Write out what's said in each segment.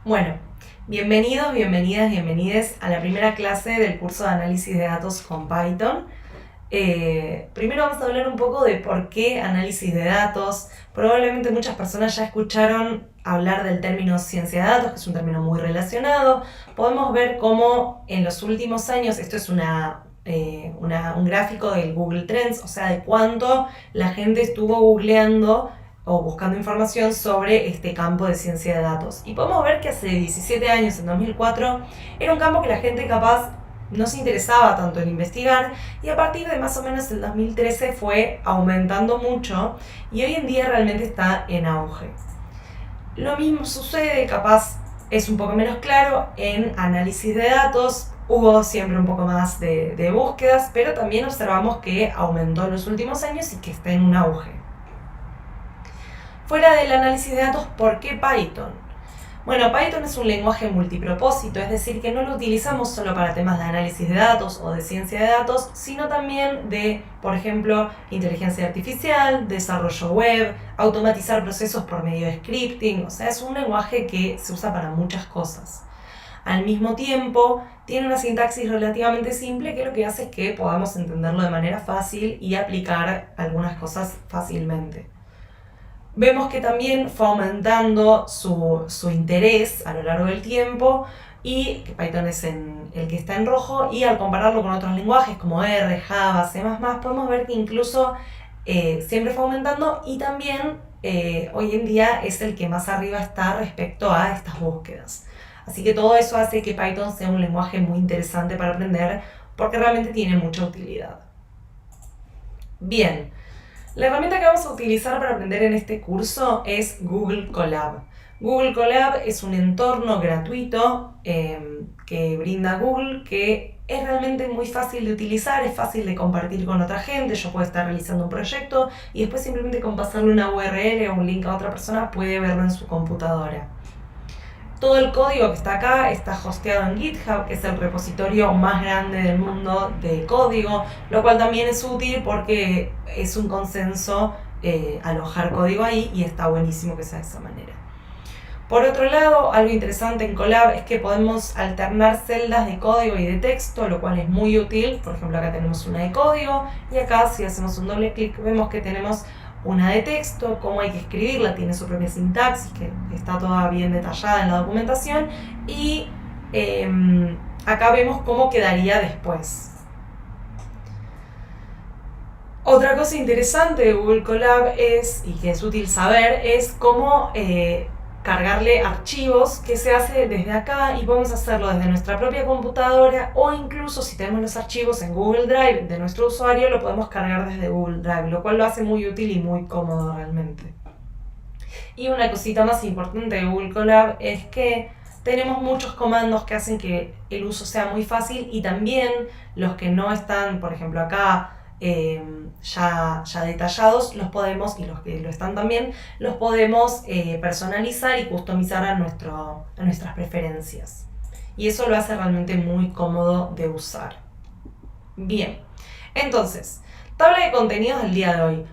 Bueno, bienvenidos, bienvenidas, bienvenides a la primera clase del curso de análisis de datos con Python. Primero vamos a hablar un poco de por qué análisis de datos. Probablemente muchas personas ya escucharon hablar del término ciencia de datos, que es un término muy relacionado. Podemos ver cómo en los últimos años, esto es un gráfico del Google Trends, o sea, de cuánto la gente estuvo googleando o buscando información sobre este campo de ciencia de datos. Y podemos ver que hace 17 años, en 2004, era un campo que la gente capaz no se interesaba tanto en investigar, y a partir de más o menos el 2013 fue aumentando mucho y hoy en día realmente está en auge. Lo mismo sucede, capaz es un poco menos claro, en análisis de datos. Hubo siempre un poco más de búsquedas, pero también observamos que aumentó en los últimos años y que está en un auge. Fuera del análisis de datos, ¿por qué Python? Bueno, Python es un lenguaje multipropósito, es decir, que no lo utilizamos solo para temas de análisis de datos o de ciencia de datos, sino también de, por ejemplo, inteligencia artificial, desarrollo web, automatizar procesos por medio de scripting. O sea, es un lenguaje que se usa para muchas cosas. Al mismo tiempo, tiene una sintaxis relativamente simple que lo que hace es que podamos entenderlo de manera fácil y aplicar algunas cosas fácilmente. Vemos que también fue aumentando su interés a lo largo del tiempo, y que Python es el que está en rojo, y al compararlo con otros lenguajes como R, Java, C++, podemos ver que incluso siempre fue aumentando, y también hoy en día es el que más arriba está respecto a estas búsquedas. Así que todo eso hace que Python sea un lenguaje muy interesante para aprender porque realmente tiene mucha utilidad. Bien. La herramienta que vamos a utilizar para aprender en este curso es Google Colab. Google Colab es un entorno gratuito que brinda Google, que es realmente muy fácil de utilizar, es fácil de compartir con otra gente. Yo puedo estar realizando un proyecto y después simplemente con pasarle una URL o un link a otra persona puede verlo en su computadora. Todo el código que está acá está hosteado en GitHub, que es el repositorio más grande del mundo de código, lo cual también es útil porque es un consenso alojar código ahí, y está buenísimo que sea de esa manera. Por otro lado, algo interesante en Colab es que podemos alternar celdas de código y de texto, lo cual es muy útil. Por ejemplo, acá tenemos una de código, y acá, si hacemos un doble clic, vemos que tenemos una de texto, cómo hay que escribirla, tiene su propia sintaxis que está toda bien detallada en la documentación, y acá vemos cómo quedaría después. Otra cosa interesante de Google Colab y que es útil saber, es cómo cargarle archivos, que se hace desde acá, y podemos hacerlo desde nuestra propia computadora, o incluso si tenemos los archivos en Google Drive de nuestro usuario, lo podemos cargar desde Google Drive, lo cual lo hace muy útil y muy cómodo realmente. Y una cosita más importante de Google Colab es que tenemos muchos comandos que hacen que el uso sea muy fácil, y también los que no están, por ejemplo acá, ya detallados, los podemos, y los que lo están también, los podemos personalizar y customizar a nuestras preferencias. Y eso lo hace realmente muy cómodo de usar. Bien, entonces, tabla de contenidos del día de hoy.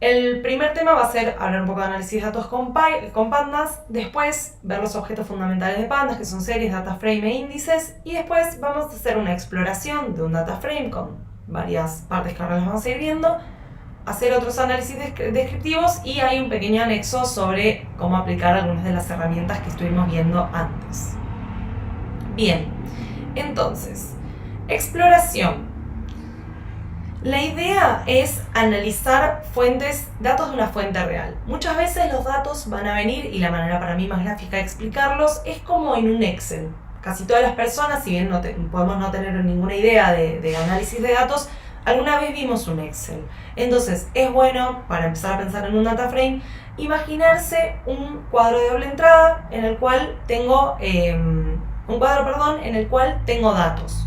El primer tema va a ser hablar un poco de análisis de datos con pandas, después ver los objetos fundamentales de pandas, que son series, data frame e índices, y después vamos a hacer una exploración de un data frame con varias partes que ahora las vamos a ir viendo, hacer otros análisis descriptivos, y hay un pequeño anexo sobre cómo aplicar algunas de las herramientas que estuvimos viendo antes. Bien, entonces, exploración. La idea es analizar datos de una fuente real. Muchas veces los datos van a venir, y la manera para mí más gráfica de explicarlos es como en un Excel. Casi todas las personas, si bien podemos no tener ninguna idea de análisis de datos, alguna vez vimos un Excel. Entonces es bueno, para empezar a pensar en un data frame, imaginarse un cuadro de doble entrada en el cual tengo datos.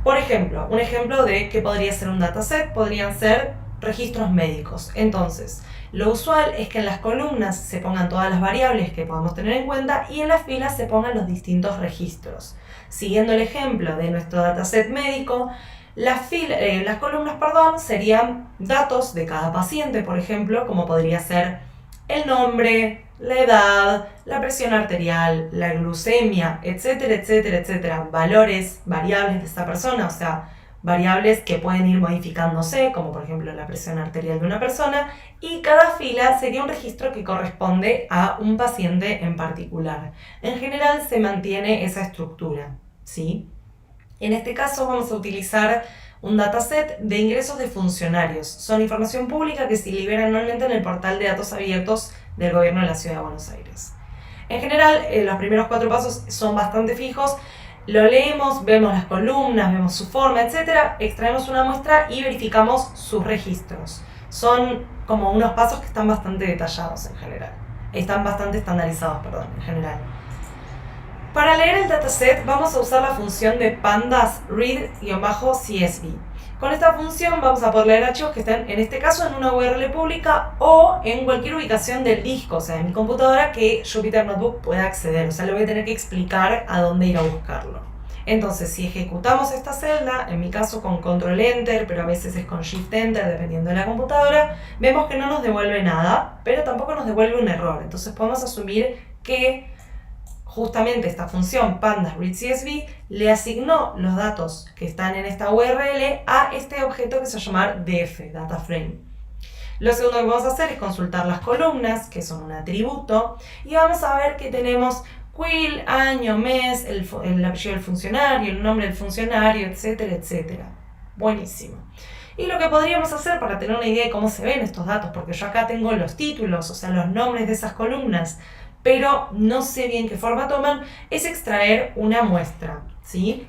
Por ejemplo, un ejemplo de qué podría ser un dataset podrían ser registros médicos. Entonces, lo usual es que en las columnas se pongan todas las variables que podamos tener en cuenta, y en las filas se pongan los distintos registros. Siguiendo el ejemplo de nuestro dataset médico, las columnas serían datos de cada paciente, por ejemplo, como podría ser el nombre, la edad, la presión arterial, la glucemia, etcétera, etcétera, etcétera, valores, variables de esta persona, o sea, variables que pueden ir modificándose, como por ejemplo la presión arterial de una persona, y cada fila sería un registro que corresponde a un paciente en particular. En general se mantiene esa estructura, ¿sí? En este caso vamos a utilizar un dataset de ingresos de funcionarios. Son información pública que se libera anualmente en el portal de datos abiertos del Gobierno de la Ciudad de Buenos Aires. En general, los primeros 4 pasos son bastante fijos. Lo leemos, vemos las columnas, vemos su forma, etc. Extraemos una muestra y verificamos sus registros. Son como unos pasos que están bastante detallados en general. Están bastante estandarizados, perdón, en general. Para leer el dataset vamos a usar la función de pandas read-csv. Con esta función vamos a poder leer archivos que estén, en este caso, en una URL pública o en cualquier ubicación del disco, o sea, en mi computadora, que Jupyter Notebook pueda acceder. O sea, le voy a tener que explicar a dónde ir a buscarlo. Entonces, si ejecutamos esta celda, en mi caso con Control Enter, pero a veces es con Shift Enter, dependiendo de la computadora, vemos que no nos devuelve nada, pero tampoco nos devuelve un error. Entonces podemos asumir que justamente esta función pandas read-csv le asignó los datos que están en esta URL a este objeto que se va a llamar df, data frame. Lo segundo que vamos a hacer es consultar las columnas, que son un atributo, y vamos a ver que tenemos quill, año, mes, el apellido del funcionario, el nombre del funcionario, etcétera, etcétera. Buenísimo. Y lo que podríamos hacer para tener una idea de cómo se ven estos datos, porque yo acá tengo los títulos, o sea, los nombres de esas columnas, pero no sé bien qué forma toman, es extraer una muestra, ¿sí?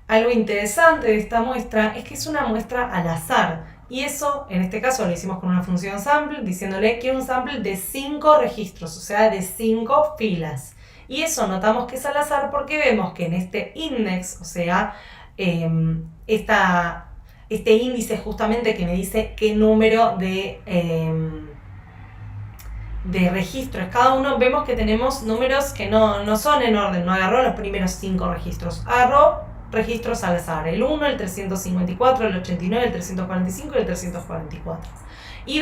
Algo interesante de esta muestra es que es una muestra al azar, y eso, en este caso, lo hicimos con una función sample, diciéndole que es un sample de 5 registros, o sea, de 5 filas. Y eso notamos que es al azar porque vemos que en este index, o sea, este índice justamente que me dice qué número de registros cada uno, vemos que tenemos números que no son en orden, no agarró los primeros 5 registros, agarró registros al azar, el 1, el 354, el 89, el 345 y el 344. Y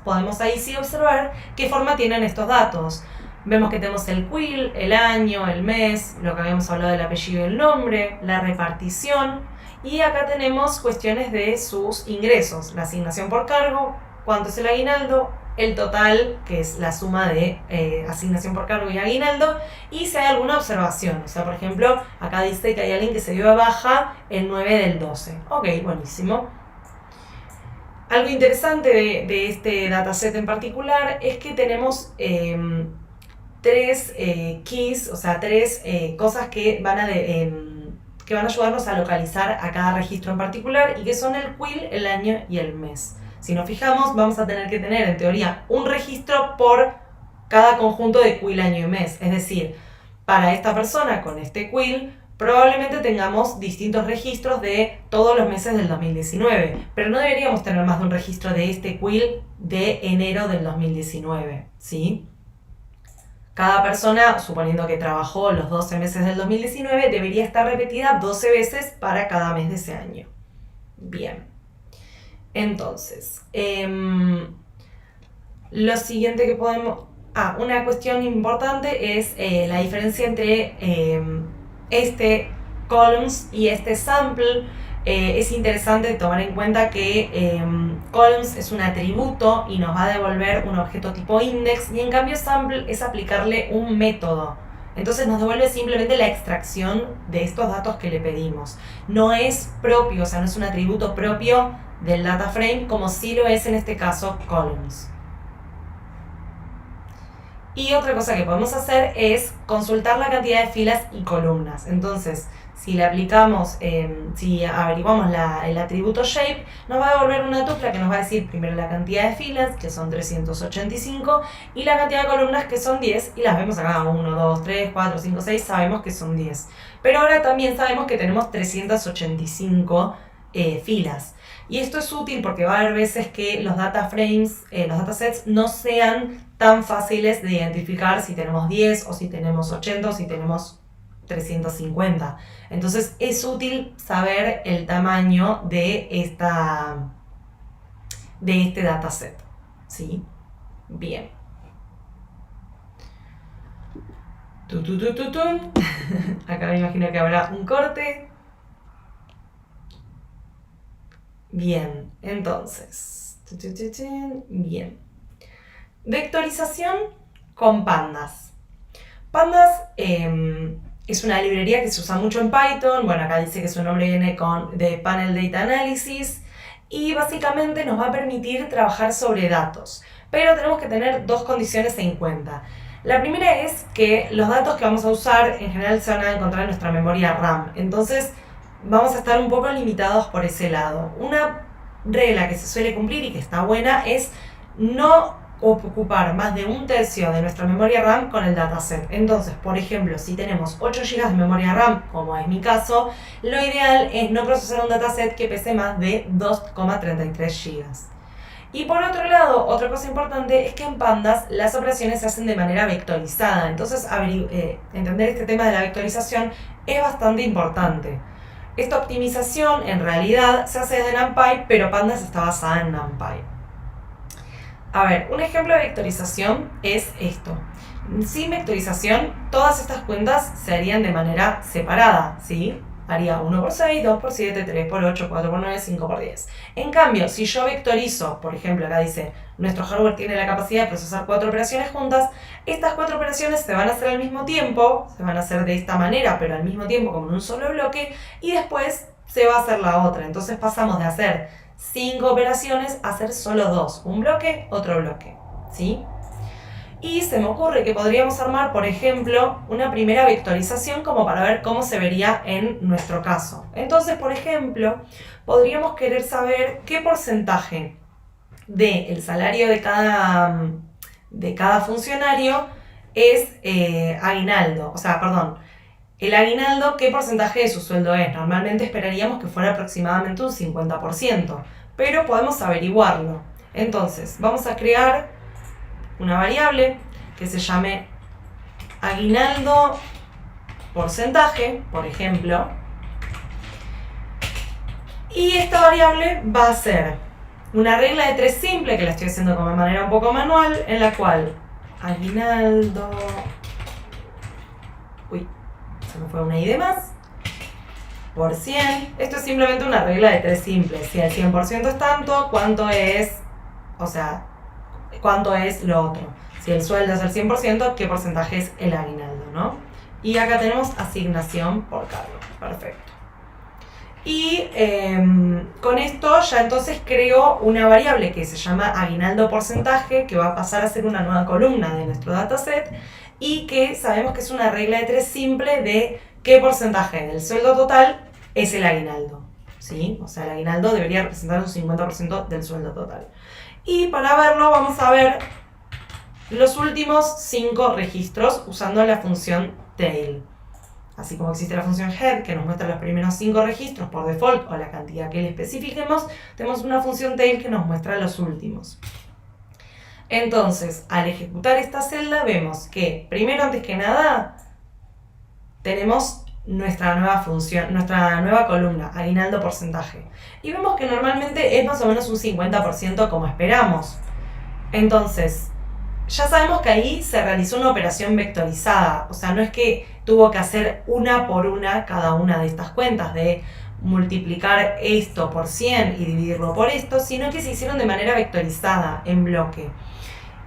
podemos ahí sí observar qué forma tienen estos datos. Vemos que tenemos el quill, el año, el mes, lo que habíamos hablado del apellido y el nombre, la repartición, y acá tenemos cuestiones de sus ingresos, la asignación por cargo, cuánto es el aguinaldo, el total, que es la suma de asignación por cargo y aguinaldo, y si hay alguna observación. O sea, por ejemplo, acá dice que hay alguien que se dio de baja el 9 del 12. Ok, buenísimo. Algo interesante de este dataset en particular es que tenemos 3 keys, o sea, 3 cosas que van a ayudarnos a localizar a cada registro en particular, y que son el quill, el año y el mes. Si nos fijamos, vamos a tener que tener, en teoría, un registro por cada conjunto de quill, año y mes. Es decir, para esta persona con este quill, probablemente tengamos distintos registros de todos los meses del 2019, pero no deberíamos tener más de un registro de este quill de enero del 2019, ¿sí? Cada persona, suponiendo que trabajó los 12 meses del 2019, debería estar repetida 12 veces para cada mes de ese año. Bien. Entonces, lo siguiente que podemos... una cuestión importante es la diferencia entre este columns y este sample. Es interesante tomar en cuenta que columns es un atributo y nos va a devolver un objeto tipo index, y en cambio sample es aplicarle un método. Entonces nos devuelve simplemente la extracción de estos datos que le pedimos. No es propio, o sea, no es un atributo propio del data frame, como sí lo es en este caso columns. Y otra cosa que podemos hacer es consultar la cantidad de filas y columnas. Entonces, si le aplicamos, si averiguamos el atributo shape, nos va a devolver una tupla que nos va a decir primero la cantidad de filas, que son 385, y la cantidad de columnas, que son 10, y las vemos acá, 1, 2, 3, 4, 5, 6, sabemos que son 10. Pero ahora también sabemos que tenemos 385 filas. Y esto es útil porque va a haber veces que los data frames, los datasets, no sean tan fáciles de identificar si tenemos 10 o si tenemos 80 o si tenemos 350. Entonces es útil saber el tamaño de este dataset, ¿sí? Bien. Acá me imagino que habrá un corte. Bien, entonces. Bien. Vectorización con pandas. Pandas es una librería que se usa mucho en Python. Bueno, acá dice que su nombre viene de Panel Data Analysis. Y básicamente nos va a permitir trabajar sobre datos. Pero tenemos que tener dos condiciones en cuenta. La primera es que los datos que vamos a usar en general se van a encontrar en nuestra memoria RAM. Entonces vamos a estar un poco limitados por ese lado. Una regla que se suele cumplir y que está buena es no ocupar más de 1/3 de nuestra memoria RAM con el dataset. Entonces, por ejemplo, si tenemos 8 GB de memoria RAM, como es mi caso, lo ideal es no procesar un dataset que pese más de 2,33 GB. Y por otro lado, otra cosa importante es que en Pandas las operaciones se hacen de manera vectorizada. Entonces, entender este tema de la vectorización es bastante importante. Esta optimización en realidad se hace desde NumPy, pero Pandas está basada en NumPy. A ver, un ejemplo de vectorización es esto. Sin vectorización, todas estas cuentas se harían de manera separada, ¿sí? Haría 1×6, 2×7, 3×8, 4×9, 5×10. En cambio, si yo vectorizo, por ejemplo, acá dice, nuestro hardware tiene la capacidad de procesar 4 operaciones juntas, estas 4 operaciones se van a hacer al mismo tiempo, se van a hacer de esta manera, pero al mismo tiempo como en un solo bloque, y después se va a hacer la otra. Entonces pasamos de hacer 5 operaciones a hacer solo 2, un bloque, otro bloque, ¿sí? Y se me ocurre que podríamos armar, por ejemplo, una primera vectorización como para ver cómo se vería en nuestro caso. Entonces, por ejemplo, podríamos querer saber qué porcentaje del salario de cada funcionario es aguinaldo. O sea, perdón, el aguinaldo, ¿qué porcentaje de su sueldo es? Normalmente esperaríamos que fuera aproximadamente un 50%, pero podemos averiguarlo. Entonces, vamos a crear una variable que se llame aguinaldo porcentaje, por ejemplo. Y esta variable va a ser una regla de 3 simple, que la estoy haciendo como de manera un poco manual, en la cual aguinaldo... Uy, se me fue una i de más. Por 100. Esto es simplemente una regla de 3 simple. Si el 100% es tanto, ¿cuánto es? O sea, ¿cuánto es lo otro? Si el sueldo es el 100%, ¿qué porcentaje es el aguinaldo, no? Y acá tenemos asignación por cargo. Perfecto. Y con esto ya entonces creo una variable que se llama aguinaldo porcentaje, que va a pasar a ser una nueva columna de nuestro dataset, y que sabemos que es una regla de 3 simple de qué porcentaje del sueldo total es el aguinaldo, ¿sí? O sea, el aguinaldo debería representar un 50% del sueldo total. Y para verlo vamos a ver los últimos 5 registros usando la función tail. Así como existe la función head que nos muestra los primeros 5 registros por default o la cantidad que le especifiquemos, tenemos una función tail que nos muestra los últimos. Entonces, al ejecutar esta celda vemos que, primero, antes que nada, tenemos nuestra nueva función, nuestra nueva columna, aguinaldo porcentaje. Y vemos que normalmente es más o menos un 50% como esperamos. Entonces, ya sabemos que ahí se realizó una operación vectorizada. O sea, no es que tuvo que hacer una por una cada una de estas cuentas, de multiplicar esto por 100 y dividirlo por esto, sino que se hicieron de manera vectorizada, en bloque.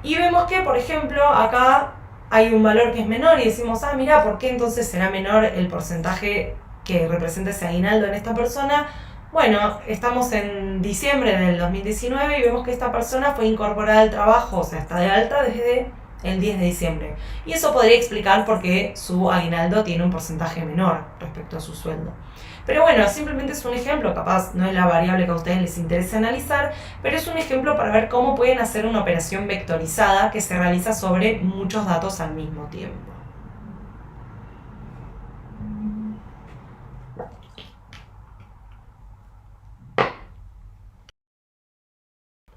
Y vemos que, por ejemplo, acá hay un valor que es menor y decimos, ah, mira, ¿por qué entonces será menor el porcentaje que representa ese aguinaldo en esta persona? Bueno, estamos en diciembre del 2019 y vemos que esta persona fue incorporada al trabajo, o sea, está de alta desde el 10 de diciembre. Y eso podría explicar por qué su aguinaldo tiene un porcentaje menor respecto a su sueldo. Pero bueno, simplemente es un ejemplo, capaz no es la variable que a ustedes les interesa analizar, pero es un ejemplo para ver cómo pueden hacer una operación vectorizada que se realiza sobre muchos datos al mismo tiempo.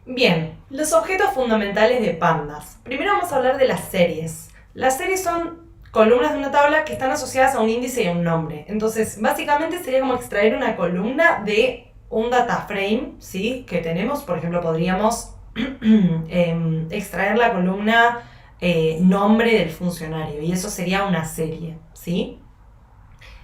Bien, los objetos fundamentales de Pandas. Primero vamos a hablar de las series. Las series son columnas de una tabla que están asociadas a un índice y a un nombre. Entonces, básicamente sería como extraer una columna de un data frame, ¿sí? Que tenemos. Por ejemplo, podríamos extraer la columna nombre del funcionario, y eso sería una serie, ¿sí?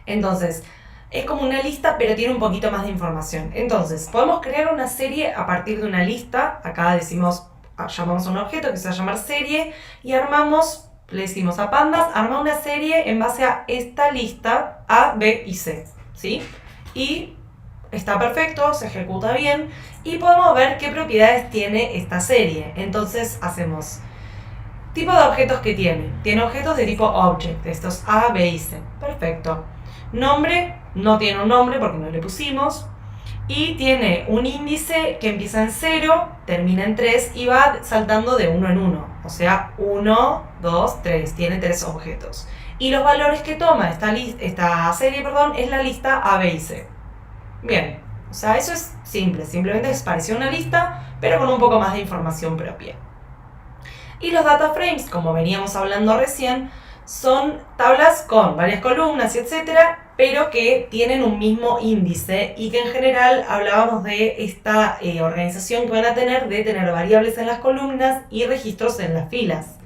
Entonces, es como una lista, pero tiene un poquito más de información. Entonces, podemos crear una serie a partir de una lista. Acá decimos, llamamos a un objeto que se va a llamar serie y armamos, le decimos a pandas, arma una serie en base a esta lista A, B y C, ¿sí? Y está perfecto, se ejecuta bien y podemos ver qué propiedades tiene esta serie. Entonces hacemos tipo de objetos que tiene. Tiene objetos de tipo object, estos A, B y C. Perfecto. Nombre, no tiene un nombre porque no le pusimos. Y tiene un índice que empieza en 0, termina en 3 y va saltando de 1 en 1. O sea, 1, 2, 3. Tiene 3 objetos. Y los valores que toma esta serie es la lista A, B y C. Bien, o sea, eso es simple. Simplemente es parecer una lista, pero con un poco más de información propia. Y los data frames, como veníamos hablando recién, son tablas con varias columnas y etcétera, pero que tienen un mismo índice y que en general hablábamos de esta organización que van a tener de tener variables en las columnas y registros en las filas.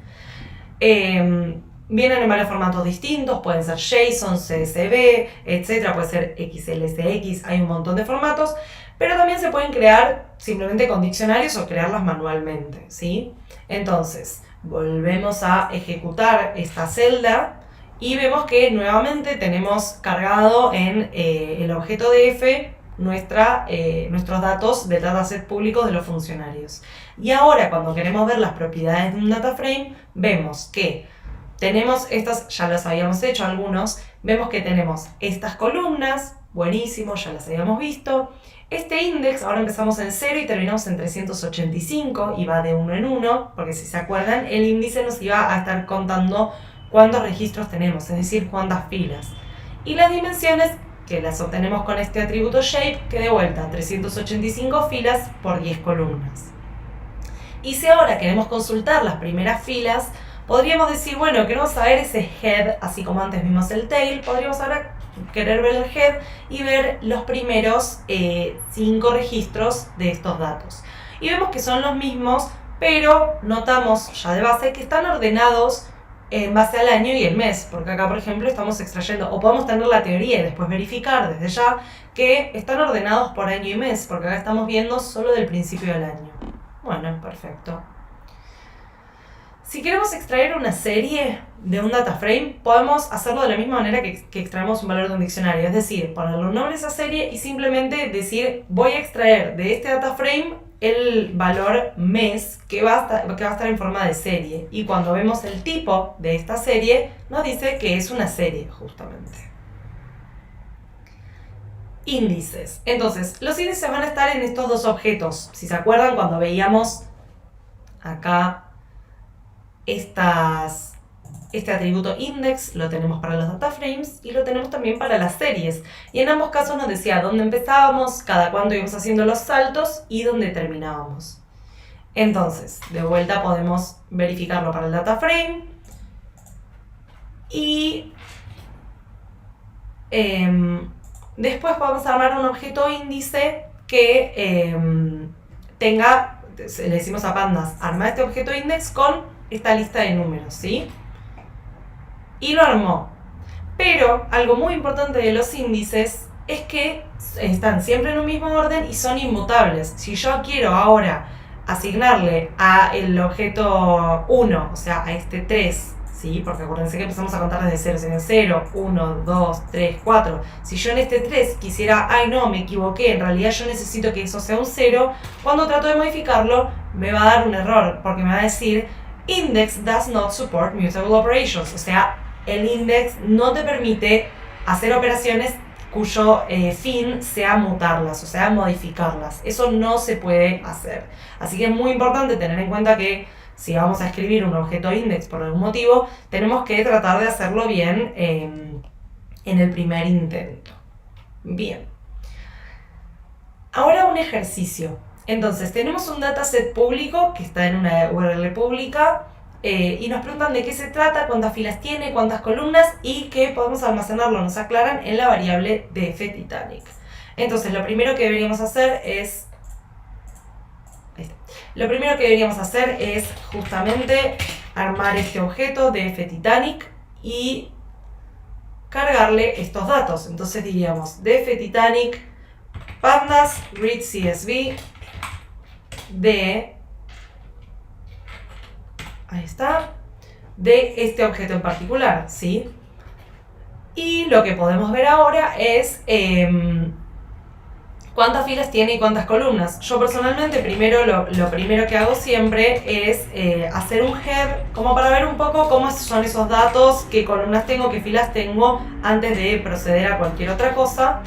Vienen en varios formatos distintos, pueden ser JSON, CSV, etcétera, puede ser XLSX, hay un montón de formatos, pero también se pueden crear simplemente con diccionarios o crearlas manualmente, ¿sí? Entonces, volvemos a ejecutar esta celda y vemos que nuevamente tenemos cargado en el objeto df nuestros datos del dataset público de los funcionarios. Y ahora, cuando queremos ver las propiedades de un data frame, vemos que tenemos estas, ya las habíamos hecho algunos, vemos que tenemos estas columnas, buenísimo, ya las habíamos visto. Este index, ahora empezamos en 0 y terminamos en 385 y va de 1 en 1, porque si se acuerdan, el índice nos iba a estar contando cuántos registros tenemos, es decir, cuántas filas. Y las dimensiones, que las obtenemos con este atributo shape, que de vuelta, 385 filas por 10 columnas. Y si ahora queremos consultar las primeras filas, podríamos decir, bueno, queremos saber ese head, así como antes vimos el tail, podríamos ahora querer ver el head y ver los primeros 5 registros de estos datos. Y vemos que son los mismos, pero notamos ya de base que están ordenados en base al año y el mes, porque acá, por ejemplo, estamos extrayendo, o podemos tener la teoría y después verificar desde ya que están ordenados por año y mes, porque acá estamos viendo solo del principio del año. Bueno, perfecto. Si queremos extraer una serie de un data frame, podemos hacerlo de la misma manera que extraemos un valor de un diccionario, es decir, ponerle un nombre a esa serie y simplemente decir, voy a extraer de este data frame el valor mes que va a estar en forma de serie. Y cuando vemos el tipo de esta serie, nos dice que es una serie, justamente. Índices. Entonces, los índices van a estar en estos dos objetos. Si se acuerdan, cuando veíamos acá este atributo index, lo tenemos para los data frames y lo tenemos también para las series. Y en ambos casos nos decía dónde empezábamos, cada cuánto íbamos haciendo los saltos y dónde terminábamos. Entonces, de vuelta podemos verificarlo para el data frame y después podemos armar un objeto índice que le decimos a pandas, arma este objeto index con esta lista de números, ¿sí? Y lo armó. Pero algo muy importante de los índices es que están siempre en un mismo orden y son inmutables. Si yo quiero ahora asignarle a el objeto 1, o sea, a este 3, ¿sí? Porque acuérdense que empezamos a contar desde 0, 0, 1, 2, 3, 4. Si yo en este 3 quisiera, ay no, me equivoqué, en realidad yo necesito que eso sea un 0, cuando trato de modificarlo me va a dar un error, porque me va a decir index does not support mutable operations, o sea, el index no te permite hacer operaciones cuyo fin sea mutarlas, o sea, modificarlas. Eso no se puede hacer. Así que es muy importante tener en cuenta que si vamos a escribir un objeto index por algún motivo, tenemos que tratar de hacerlo bien en el primer intento. Bien. Ahora un ejercicio. Entonces, tenemos un dataset público que está en una URL pública y nos preguntan de qué se trata, cuántas filas tiene, cuántas columnas y que podemos almacenarlo, nos aclaran, en la variable df Titanic. Entonces, lo primero que deberíamos hacer es Lo primero que deberíamos hacer es justamente armar este objeto de F-Titanic y cargarle estos datos. Entonces diríamos df-titanic pandas read CSV de, ahí está, de este objeto en particular, ¿sí? Y lo que podemos ver ahora es cuántas filas tiene y cuántas columnas. Yo personalmente lo primero que hago siempre es hacer un head como para ver un poco cómo son esos datos, qué columnas tengo, qué filas tengo antes de proceder a cualquier otra cosa.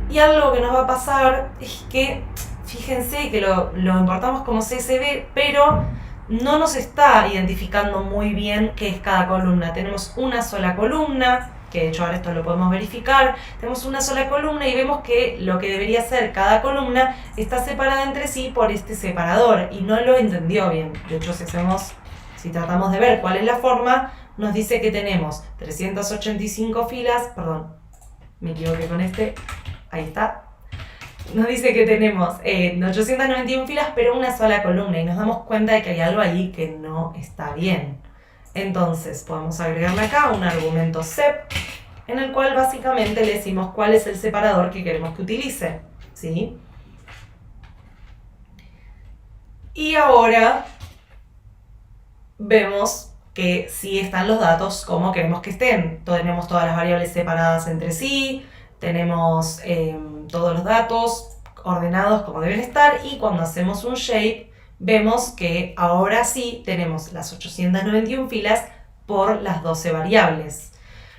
Y algo que nos va a pasar es que, fíjense que lo importamos como CSV, pero no nos está identificando muy bien qué es cada columna. Tenemos una sola columna, que de hecho ahora esto lo podemos verificar. Tenemos una sola columna y vemos que lo que debería ser cada columna está separada entre sí por este separador y no lo entendió bien. De hecho, si tratamos de ver cuál es la forma, nos dice que tenemos 385 filas, perdón, me equivoqué con este, ahí está. Nos dice que tenemos 891 filas, pero una sola columna, y nos damos cuenta de que hay algo ahí que no está bien. Entonces podemos agregarle acá un argumento sep, en el cual básicamente le decimos cuál es el separador que queremos que utilice, ¿sí? Y ahora vemos que sí están los datos como queremos que estén. Tenemos todas las variables separadas entre sí, tenemos todos los datos ordenados como deben estar, y cuando hacemos un shape vemos que ahora sí tenemos las 891 filas por las 12 variables.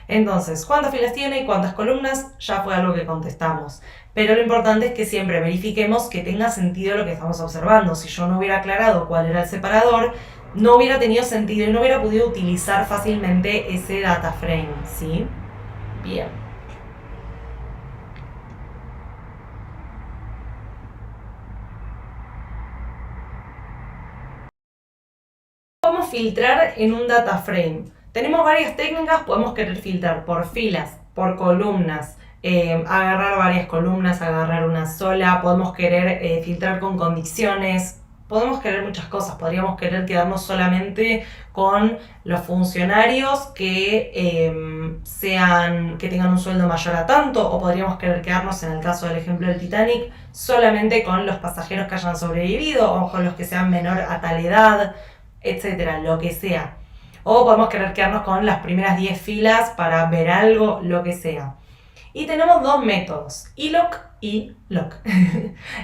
Entonces, ¿cuántas filas tiene y cuántas columnas? Ya fue algo que contestamos. Pero lo importante es que siempre verifiquemos que tenga sentido lo que estamos observando. Si yo no hubiera aclarado cuál era el separador, no hubiera tenido sentido y no hubiera podido utilizar fácilmente ese data frame, ¿sí? Bien. ¿Cómo filtrar en un data frame? Tenemos varias técnicas. Podemos querer filtrar por filas, por columnas, agarrar varias columnas, agarrar una sola. Podemos querer filtrar con condiciones. Podemos querer muchas cosas. Podríamos querer quedarnos solamente con los funcionarios que tengan un sueldo mayor a tanto, o podríamos querer quedarnos, en el caso del ejemplo del Titanic, solamente con los pasajeros que hayan sobrevivido, o con los que sean menor a tal edad, etcétera, lo que sea. O podemos querer quedarnos con las primeras 10 filas para ver algo, lo que sea. Y tenemos dos métodos, iloc y loc.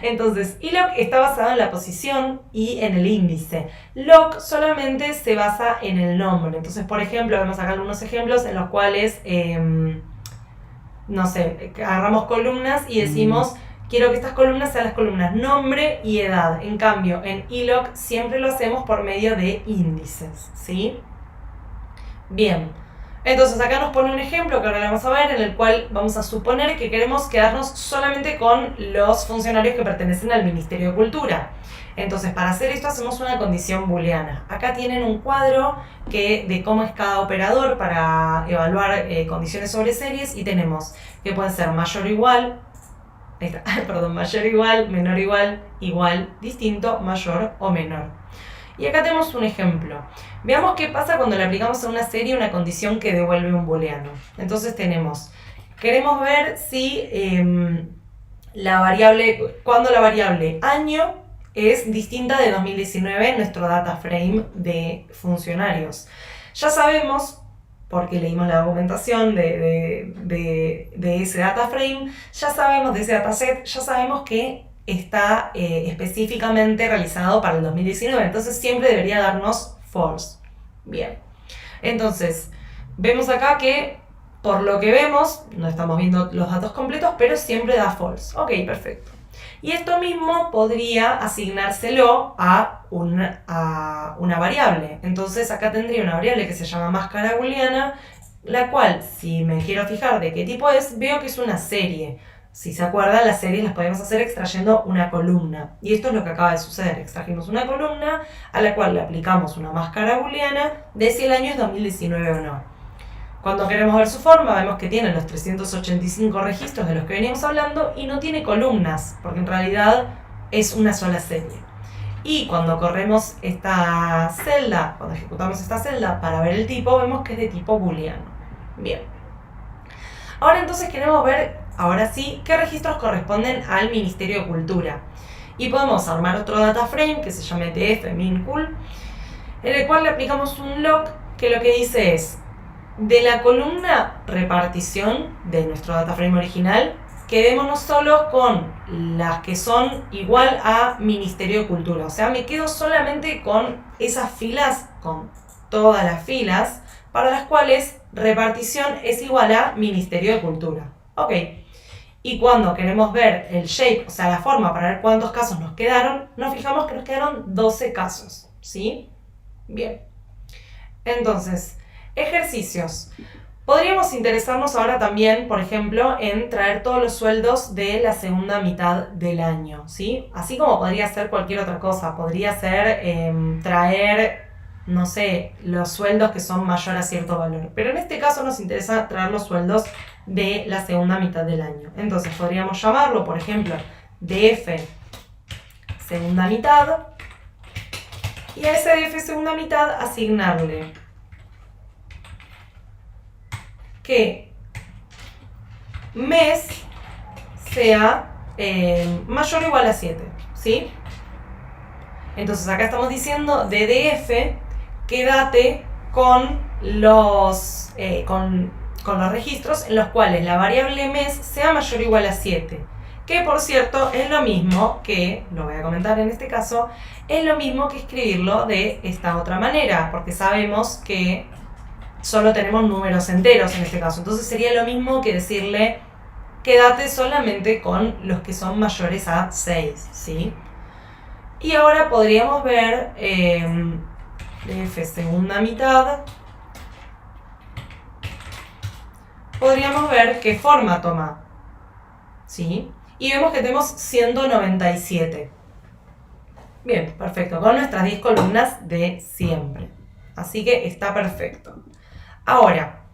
Entonces, iloc está basado en la posición y en el índice. Loc solamente se basa en el nombre. Entonces, por ejemplo, vamos a sacar algunos ejemplos en los cuales, no sé, agarramos columnas y decimos, quiero que estas columnas sean las columnas nombre y edad. En cambio, en iloc siempre lo hacemos por medio de índices, ¿sí? Bien. Entonces acá nos pone un ejemplo que ahora le vamos a ver, en el cual vamos a suponer que queremos quedarnos solamente con los funcionarios que pertenecen al Ministerio de Cultura. Entonces, para hacer esto hacemos una condición booleana. Acá tienen un cuadro de cómo es cada operador para evaluar condiciones sobre series, y tenemos que pueden ser mayor o igual, mayor o igual, menor o igual, igual, distinto, mayor o menor. Y acá tenemos un ejemplo. Veamos qué pasa cuando le aplicamos a una serie una condición que devuelve un booleano. Entonces queremos ver si cuando la variable año es distinta de 2019 en nuestro data frame de funcionarios. Ya sabemos, porque leímos la documentación de ese data frame, ya sabemos de ese dataset, ya sabemos que está específicamente realizado para el 2019, entonces siempre debería darnos false. Bien, entonces vemos acá que por lo que vemos, no estamos viendo los datos completos, pero siempre da false. Ok, perfecto. Y esto mismo podría asignárselo a una variable. Entonces acá tendría una variable que se llama máscara booleana, la cual, si me quiero fijar de qué tipo es, veo que es una serie. Si se acuerdan, las series las podemos hacer extrayendo una columna. Y esto es lo que acaba de suceder. Extrajimos una columna a la cual le aplicamos una máscara booleana de si el año es 2019 o no. Cuando queremos ver su forma, vemos que tiene los 385 registros de los que veníamos hablando y no tiene columnas, porque en realidad es una sola serie. Y cuando corremos esta celda, cuando ejecutamos esta celda para ver el tipo, vemos que es de tipo booleano. Bien. Ahora entonces queremos ver, ahora sí, qué registros corresponden al Ministerio de Cultura. Y podemos armar otro data frame que se llame df-min-cul, en el cual le aplicamos un lock que lo que dice es, de la columna repartición de nuestro data frame original, quedémonos solo con las que son igual a Ministerio de Cultura. O sea, me quedo solamente con esas filas, con todas las filas, para las cuales repartición es igual a Ministerio de Cultura. Ok. Y cuando queremos ver el shape, o sea, la forma para ver cuántos casos nos quedaron, nos fijamos que nos quedaron 12 casos. ¿Sí? Bien. Entonces, ejercicios. Podríamos interesarnos ahora también, por ejemplo, en traer todos los sueldos de la segunda mitad del año, ¿sí? Así como podría ser cualquier otra cosa. Podría ser traer, no sé, los sueldos que son mayor a cierto valor. Pero en este caso nos interesa traer los sueldos de la segunda mitad del año. Entonces podríamos llamarlo, por ejemplo, df segunda mitad. Y a ese df segunda mitad asignarle que mes sea mayor o igual a 7, ¿sí? Entonces acá estamos diciendo de df quédate con los registros en los cuales la variable mes sea mayor o igual a 7. Que por cierto es lo mismo que, lo voy a comentar en este caso, es lo mismo que escribirlo de esta otra manera, porque sabemos que solo tenemos números enteros en este caso. Entonces sería lo mismo que decirle quédate solamente con los que son mayores a 6, ¿sí? Y ahora podríamos ver df segunda mitad. Podríamos ver qué forma toma, ¿sí? Y vemos que tenemos 197. Bien, perfecto, con nuestras 10 columnas de siempre. Así que está perfecto. Ahora,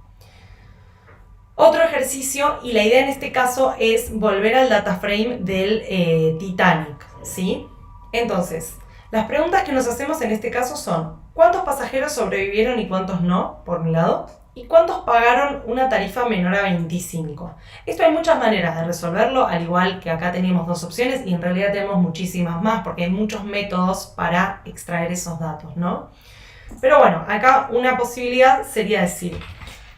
otro ejercicio, y la idea en este caso es volver al data frame del Titanic, ¿sí? Entonces, las preguntas que nos hacemos en este caso son, ¿cuántos pasajeros sobrevivieron y cuántos no, por mi lado? ¿Y cuántos pagaron una tarifa menor a 25? Esto hay muchas maneras de resolverlo, al igual que acá teníamos dos opciones y en realidad tenemos muchísimas más porque hay muchos métodos para extraer esos datos, ¿no? Pero bueno, acá una posibilidad sería decir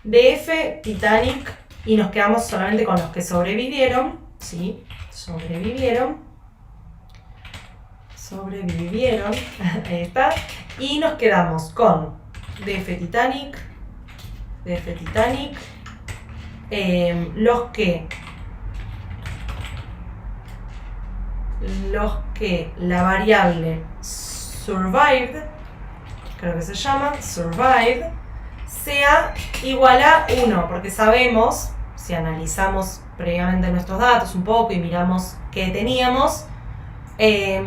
df Titanic y nos quedamos solamente con los que sobrevivieron, ¿sí? Sobrevivieron, ahí está, y nos quedamos con df Titanic, los que la variable survived, creo que se llama, survived, sea igual a 1, porque sabemos, si analizamos previamente nuestros datos un poco y miramos qué teníamos,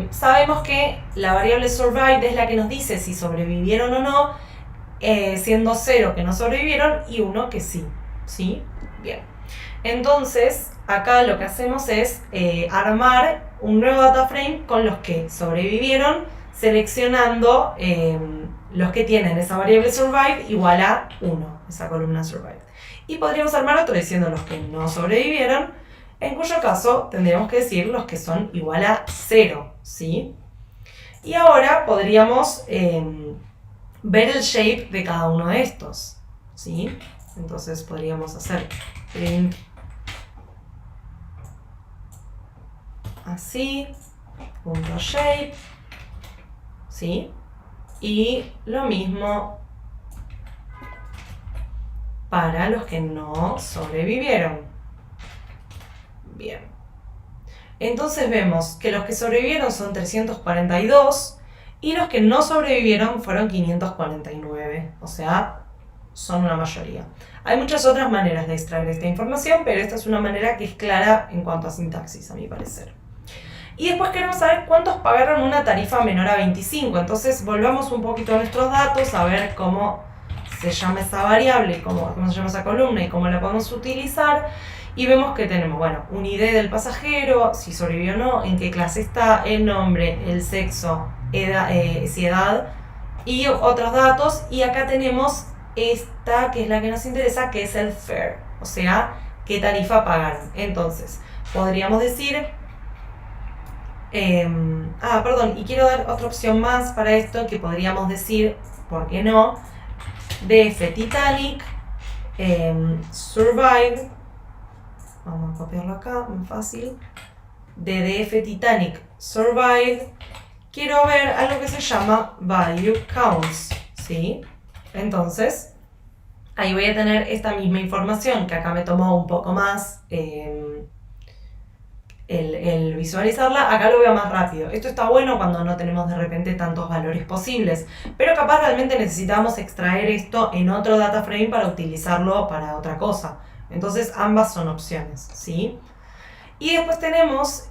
sabemos que la variable survived es la que nos dice si sobrevivieron o no, siendo 0 que no sobrevivieron y 1 que sí, ¿sí? Bien. Entonces, acá lo que hacemos es armar un nuevo data frame con los que sobrevivieron, seleccionando los que tienen esa variable survive igual a 1, esa columna survive. Y podríamos armar otro diciendo los que no sobrevivieron, en cuyo caso tendríamos que decir los que son igual a 0, ¿sí? Y ahora podríamos ver el shape de cada uno de estos, ¿sí? Entonces podríamos hacer print así, punto shape, ¿sí? Y lo mismo para los que no sobrevivieron. Bien. Entonces vemos que los que sobrevivieron son 342 y los que no sobrevivieron fueron 549. O sea, son una mayoría. Hay muchas otras maneras de extraer esta información, pero esta es una manera que es clara en cuanto a sintaxis, a mi parecer. Y después queremos saber cuántos pagaron una tarifa menor a 25. Entonces volvamos un poquito a nuestros datos, a ver cómo se llama esa variable, cómo se llama esa columna y cómo la podemos utilizar. Y vemos que tenemos, bueno, un ID del pasajero, si sobrevivió o no, en qué clase está, el nombre, el sexo, edad y otros datos. Y acá tenemos esta, que es la que nos interesa, que es el fare, o sea, qué tarifa pagaron. Entonces, podríamos decir... y quiero dar otra opción más para esto, que podríamos decir, ¿por qué no? DF Titanic, Survive, vamos a copiarlo acá, muy fácil, de DF Titanic Survive, quiero ver algo que se llama Value Counts, ¿sí? Entonces, ahí voy a tener esta misma información, que acá me tomó un poco más el visualizarla, acá lo veo más rápido. Esto está bueno cuando no tenemos de repente tantos valores posibles, pero capaz realmente necesitamos extraer esto en otro data frame para utilizarlo para otra cosa. Entonces ambas son opciones, ¿sí? Y después tenemos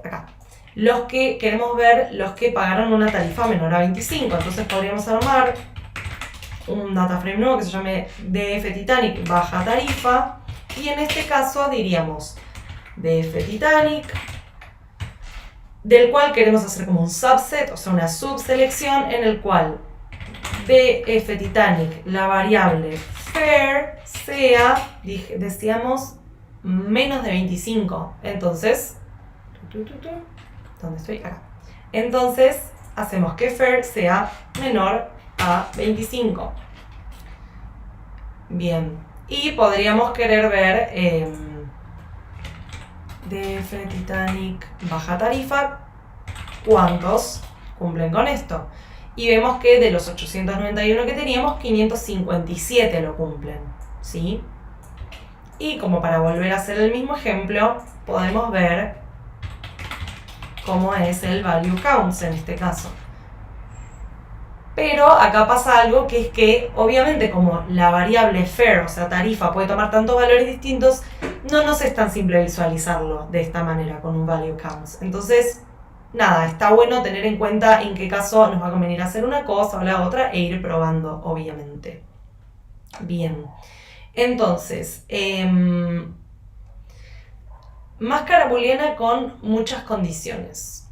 acá los que queremos ver, los que pagaron una tarifa menor a 25. Entonces podríamos armar un data frame nuevo que se llame DF Titanic baja tarifa, y en este caso diríamos DF Titanic, del cual queremos hacer como un subset, o sea, una subselección, en el cual DF Titanic, la variable fare, sea, decíamos, menos de 25. Entonces, ¿dónde estoy? Acá. Entonces, hacemos que fare sea menor a 25. Bien. Y podríamos querer ver DF Titanic baja tarifa, ¿cuántos cumplen con esto? Y vemos que de los 891 que teníamos, 557 lo cumplen, ¿sí? Y como para volver a hacer el mismo ejemplo, podemos ver cómo es el value counts en este caso. Pero acá pasa algo, que es que obviamente como la variable fare, o sea tarifa, puede tomar tantos valores distintos, no nos es tan simple visualizarlo de esta manera con un value counts. Entonces, nada, está bueno tener en cuenta en qué caso nos va a convenir hacer una cosa o la otra e ir probando, obviamente. Bien, entonces, máscara booleana con muchas condiciones.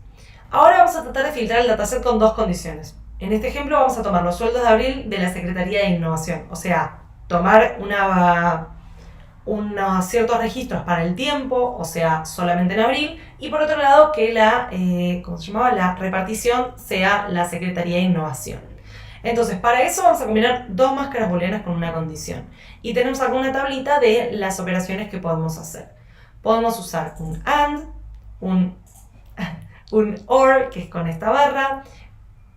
Ahora vamos a tratar de filtrar el dataset con dos condiciones. En este ejemplo vamos a tomar los sueldos de abril de la Secretaría de Innovación, o sea, tomar unos ciertos registros para el tiempo, o sea, solamente en abril, y por otro lado que la repartición sea la Secretaría de Innovación. Entonces, para eso vamos a combinar dos máscaras booleanas con una condición. Y tenemos acá una tablita de las operaciones que podemos hacer. Podemos usar un AND, un OR, que es con esta barra,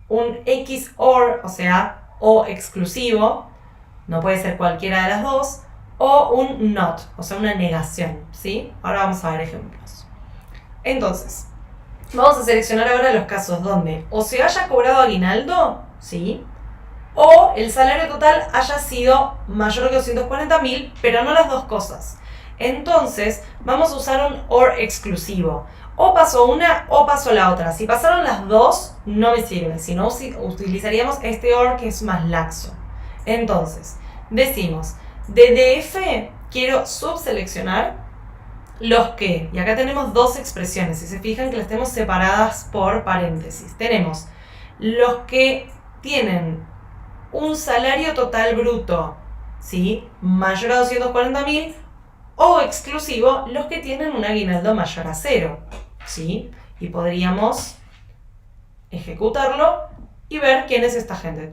un XOR, o sea, O exclusivo, no puede ser cualquiera de las dos, o un NOT, o sea, una negación, ¿sí? Ahora vamos a ver ejemplos. Entonces, vamos a seleccionar ahora los casos donde o se haya cobrado aguinaldo, ¿sí? O el salario total haya sido mayor que 240.000, pero no las dos cosas. Entonces, vamos a usar un OR exclusivo. O pasó una o pasó la otra. Si pasaron las dos, no me sirve. Si no, utilizaríamos este OR que es más laxo. Entonces, decimos, de DF quiero subseleccionar los que, y acá tenemos dos expresiones, si se fijan que las tenemos separadas por paréntesis. Tenemos los que tienen un salario total bruto, ¿sí?, mayor a 240.000, o exclusivo, los que tienen un aguinaldo mayor a 0, ¿sí? Y podríamos ejecutarlo y ver quién es esta gente.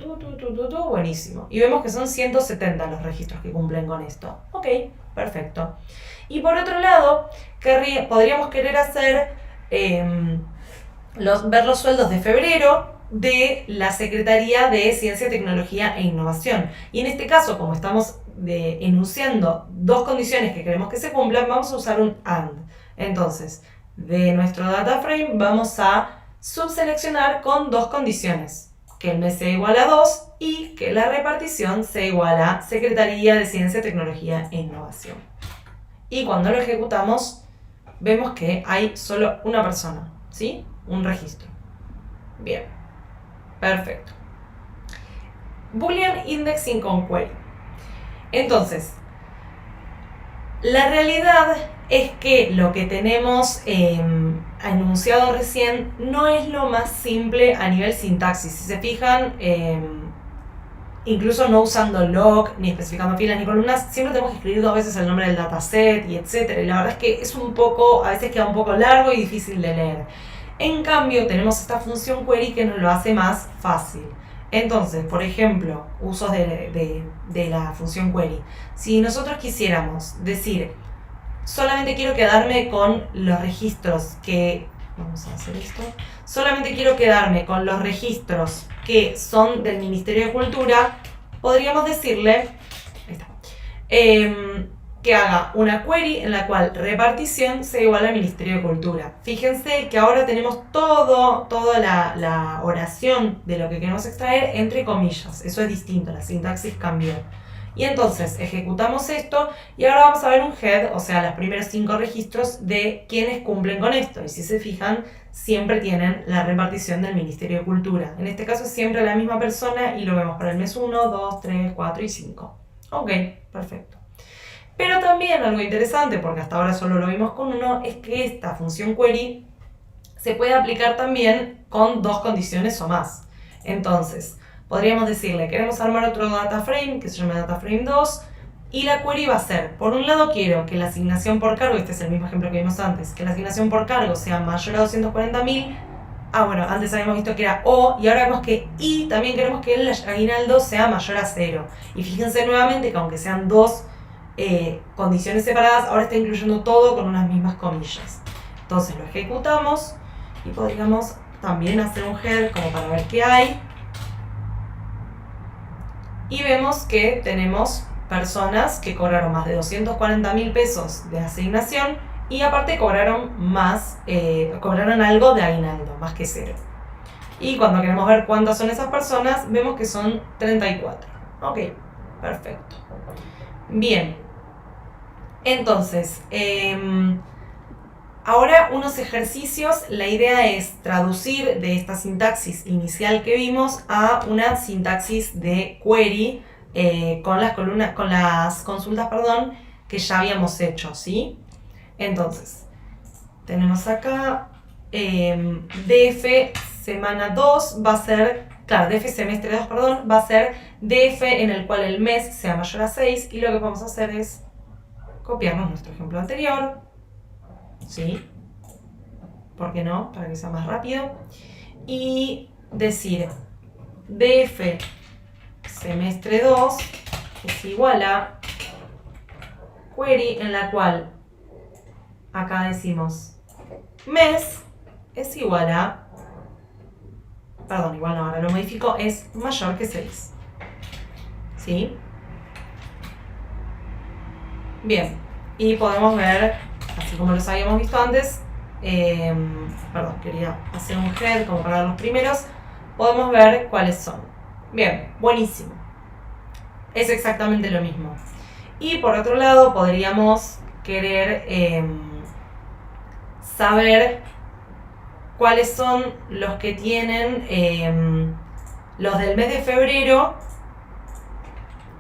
Buenísimo. Y vemos que son 170 los registros que cumplen con esto. Ok, perfecto. Y por otro lado, podríamos querer hacer ver los sueldos de febrero de la Secretaría de Ciencia, Tecnología e Innovación. Y en este caso, como estamos enunciando dos condiciones que queremos que se cumplan, vamos a usar un AND. Entonces, de nuestro data frame vamos a subseleccionar con dos condiciones: que el mes sea igual a 2 y que la repartición sea igual a Secretaría de Ciencia, Tecnología e Innovación. Y cuando lo ejecutamos, vemos que hay solo una persona, ¿sí? Un registro. Bien, perfecto. Boolean Indexing con Query. Entonces, la realidad es que lo que tenemos enunciado recién, no es lo más simple a nivel sintaxis. Si se fijan, incluso no usando log, ni especificando filas ni columnas, siempre tenemos que escribir 2 veces el nombre del dataset y etcétera. Y la verdad es que es un poco, a veces queda un poco largo y difícil de leer. En cambio, tenemos esta función query que nos lo hace más fácil. Entonces, por ejemplo, usos de la función query. Si nosotros quisiéramos decir, solamente quiero quedarme con los registros que... Vamos a hacer esto. Solamente quiero quedarme con los registros que son del Ministerio de Cultura. Podríamos decirle... Ahí está. Que haga una query en la cual repartición sea igual al Ministerio de Cultura. Fíjense que ahora tenemos toda la oración de lo que queremos extraer entre comillas. Eso es distinto, la sintaxis cambió. Y entonces ejecutamos esto y ahora vamos a ver un head, o sea, los primeros 5 registros de quienes cumplen con esto. Y si se fijan, siempre tienen la repartición del Ministerio de Cultura. En este caso es siempre la misma persona y lo vemos para el mes 1, 2, 3, 4 y 5. Ok, perfecto. Pero también algo interesante, porque hasta ahora solo lo vimos con uno, es que esta función query se puede aplicar también con 2 condiciones o más. Entonces, podríamos decirle, queremos armar otro data frame que se llama data frame 2 y la query va a ser, por un lado quiero que la asignación por cargo, este es el mismo ejemplo que vimos antes, que la asignación por cargo sea mayor a 240.000. Bueno, antes habíamos visto que era O y ahora vemos que I también queremos que el aguinaldo sea mayor a 0. Y fíjense nuevamente que aunque sean 2 condiciones separadas, ahora está incluyendo todo con unas mismas comillas. Entonces lo ejecutamos y podríamos también hacer un head como para ver qué hay. Y vemos que tenemos personas que cobraron más de 240.000 pesos de asignación y aparte cobraron más, cobraron algo de aguinaldo, más que 0. Y cuando queremos ver cuántas son esas personas, vemos que son 34. Ok, perfecto. Bien. Entonces, ahora unos ejercicios, la idea es traducir de esta sintaxis inicial que vimos a una sintaxis de query con las consultas, que ya habíamos hecho, ¿sí? Entonces, tenemos acá DF semana 2 va a ser, claro, DF semestre 2, va a ser DF en el cual el mes sea mayor a 6 y lo que vamos a hacer es copiarnos nuestro ejemplo anterior, ¿sí? ¿Por qué no? Para que sea más rápido. Y decir DF semestre 2 es igual a query en la cual acá decimos mes es igual a, perdón, igual no, ahora lo modifico, es mayor que 6. ¿Sí? Bien, y podemos ver, así como los habíamos visto antes, perdón, quería hacer un head como para los primeros, podemos ver cuáles son. Bien, buenísimo. Es exactamente lo mismo. Y por otro lado, podríamos querer saber cuáles son los que tienen los del mes de febrero,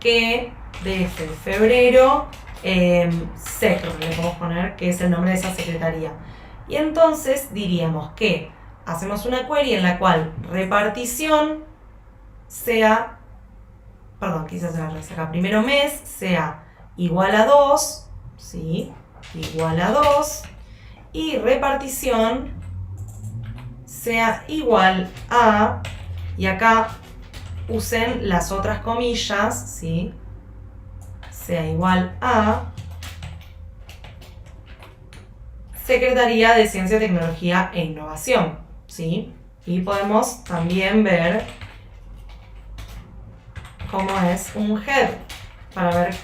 que de febrero SECR, le podemos poner que es el nombre de esa secretaría. Y entonces diríamos que hacemos una query en la cual repartición sea, perdón, quise hacer acá, primero mes sea igual a 2, ¿sí? Igual a 2, y repartición sea igual a, y acá usen las otras comillas, ¿sí? Sea igual a Secretaría de Ciencia, Tecnología e Innovación, ¿sí? Y podemos también ver cómo es un head para ver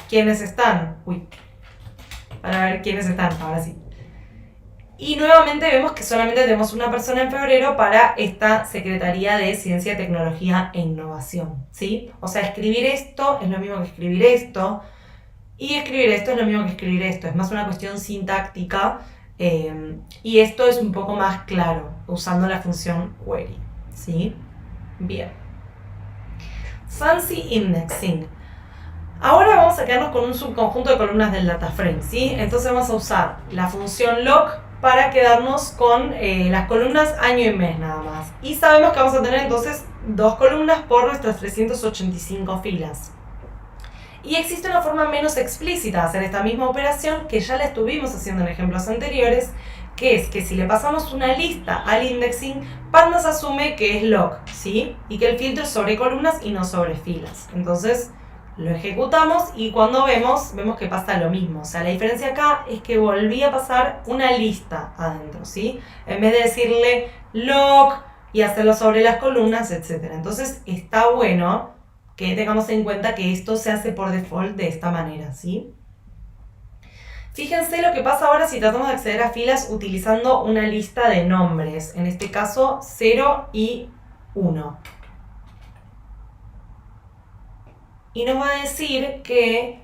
quiénes están. Para ver quiénes están, ahora sí. Y nuevamente vemos que solamente tenemos una persona en febrero para esta Secretaría de Ciencia, Tecnología e Innovación, ¿sí? O sea, escribir esto es lo mismo que escribir esto, y escribir esto es lo mismo que escribir esto. Es más una cuestión sintáctica, y esto es un poco más claro, usando la función query, ¿sí? Bien. Fancy indexing. Ahora vamos a quedarnos con un subconjunto de columnas del data frame, ¿sí? Entonces vamos a usar la función loc para quedarnos con las columnas año y mes nada más. Y sabemos que vamos a tener entonces 2 columnas por nuestras 385 filas. Y existe una forma menos explícita de hacer esta misma operación, que ya la estuvimos haciendo en ejemplos anteriores, que es que si le pasamos una lista al indexing, Pandas asume que es log, ¿sí? Y que el filtro es sobre columnas y no sobre filas. Entonces lo ejecutamos y cuando vemos que pasa lo mismo. O sea, la diferencia acá es que volví a pasar una lista adentro, ¿sí? En vez de decirle log y hacerlo sobre las columnas, etc. Entonces está bueno que tengamos en cuenta que esto se hace por default de esta manera, ¿sí? Fíjense lo que pasa ahora si tratamos de acceder a filas utilizando una lista de nombres, en este caso 0 y 1. Y nos va a decir que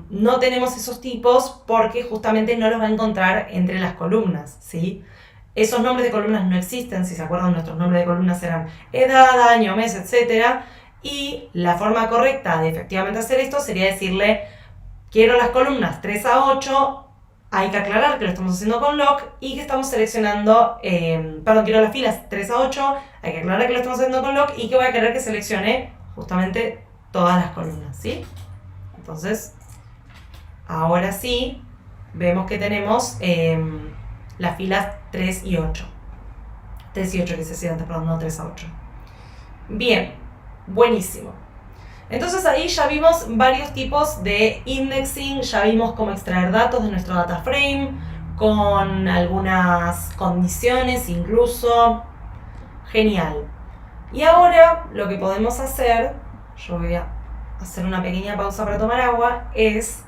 no tenemos esos tipos porque justamente no los va a encontrar entre las columnas, ¿sí? Esos nombres de columnas no existen, si se acuerdan nuestros nombres de columnas eran edad, año, mes, etc. Y la forma correcta de efectivamente hacer esto sería decirle quiero las columnas 3 a 8, hay que aclarar que lo estamos haciendo con log y que estamos seleccionando, quiero las filas 3 a 8, hay que aclarar que lo estamos haciendo con log y que voy a querer que seleccione justamente todas las columnas, ¿sí? Entonces, ahora sí, vemos que tenemos las filas 3 y 8. 3 y 8 que se hacía antes, perdón, no 3 a 8. Bien, buenísimo. Entonces ahí ya vimos varios tipos de indexing, ya vimos cómo extraer datos de nuestro data frame, con algunas condiciones incluso. Genial. Y ahora lo que podemos hacer, yo voy a hacer una pequeña pausa para tomar agua, es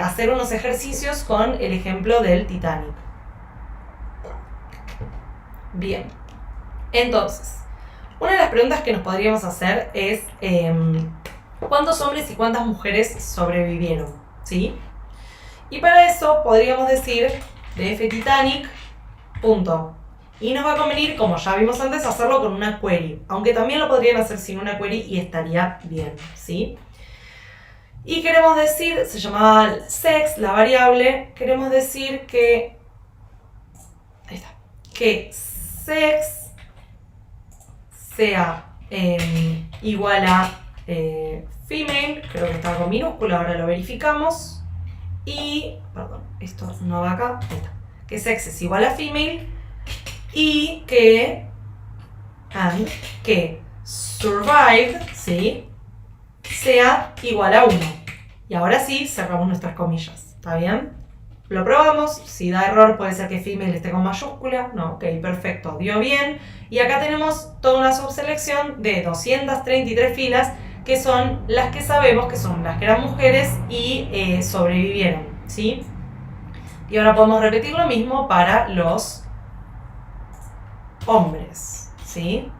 hacer unos ejercicios con el ejemplo del Titanic. Bien, entonces, una de las preguntas que nos podríamos hacer es ¿cuántos hombres y cuántas mujeres sobrevivieron? ¿Sí? Y para eso podríamos decir df Titanic, punto. Y nos va a convenir, como ya vimos antes, hacerlo con una query. Aunque también lo podrían hacer sin una query y estaría bien, ¿sí? Y queremos decir, se llamaba sex, la variable, queremos decir que, ahí está, que sex sea igual a female, creo que está con minúscula, ahora lo verificamos. Y, perdón, esto no va acá, ahí está, que sex es igual a female y que survived, ¿sí?, sea igual a 1. Y ahora sí, cerramos nuestras comillas, ¿está bien? Lo probamos, si da error puede ser que female esté con mayúscula, no, ok, perfecto, dio bien. Y acá tenemos toda una subselección de 233 filas que son las que sabemos que son las que eran mujeres y sobrevivieron, ¿sí? Y ahora podemos repetir lo mismo para los hombres, ¿sí?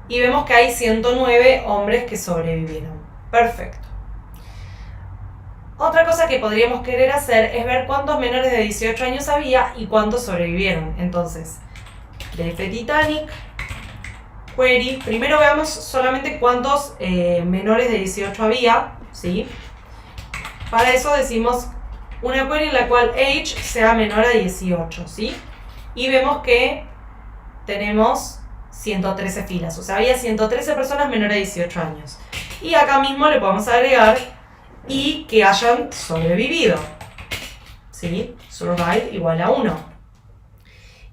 Y vemos que hay 109 hombres que sobrevivieron. Perfecto. Otra cosa que podríamos querer hacer es ver cuántos menores de 18 años había y cuántos sobrevivieron. Entonces, df Titanic, query, primero veamos solamente cuántos menores de 18 había, ¿sí? Para eso decimos una query en la cual age sea menor a 18, ¿sí? Y vemos que tenemos 113 filas, o sea, había 113 personas menores de 18 años. Y acá mismo le podemos agregar y que hayan sobrevivido, ¿sí? Survive igual a 1.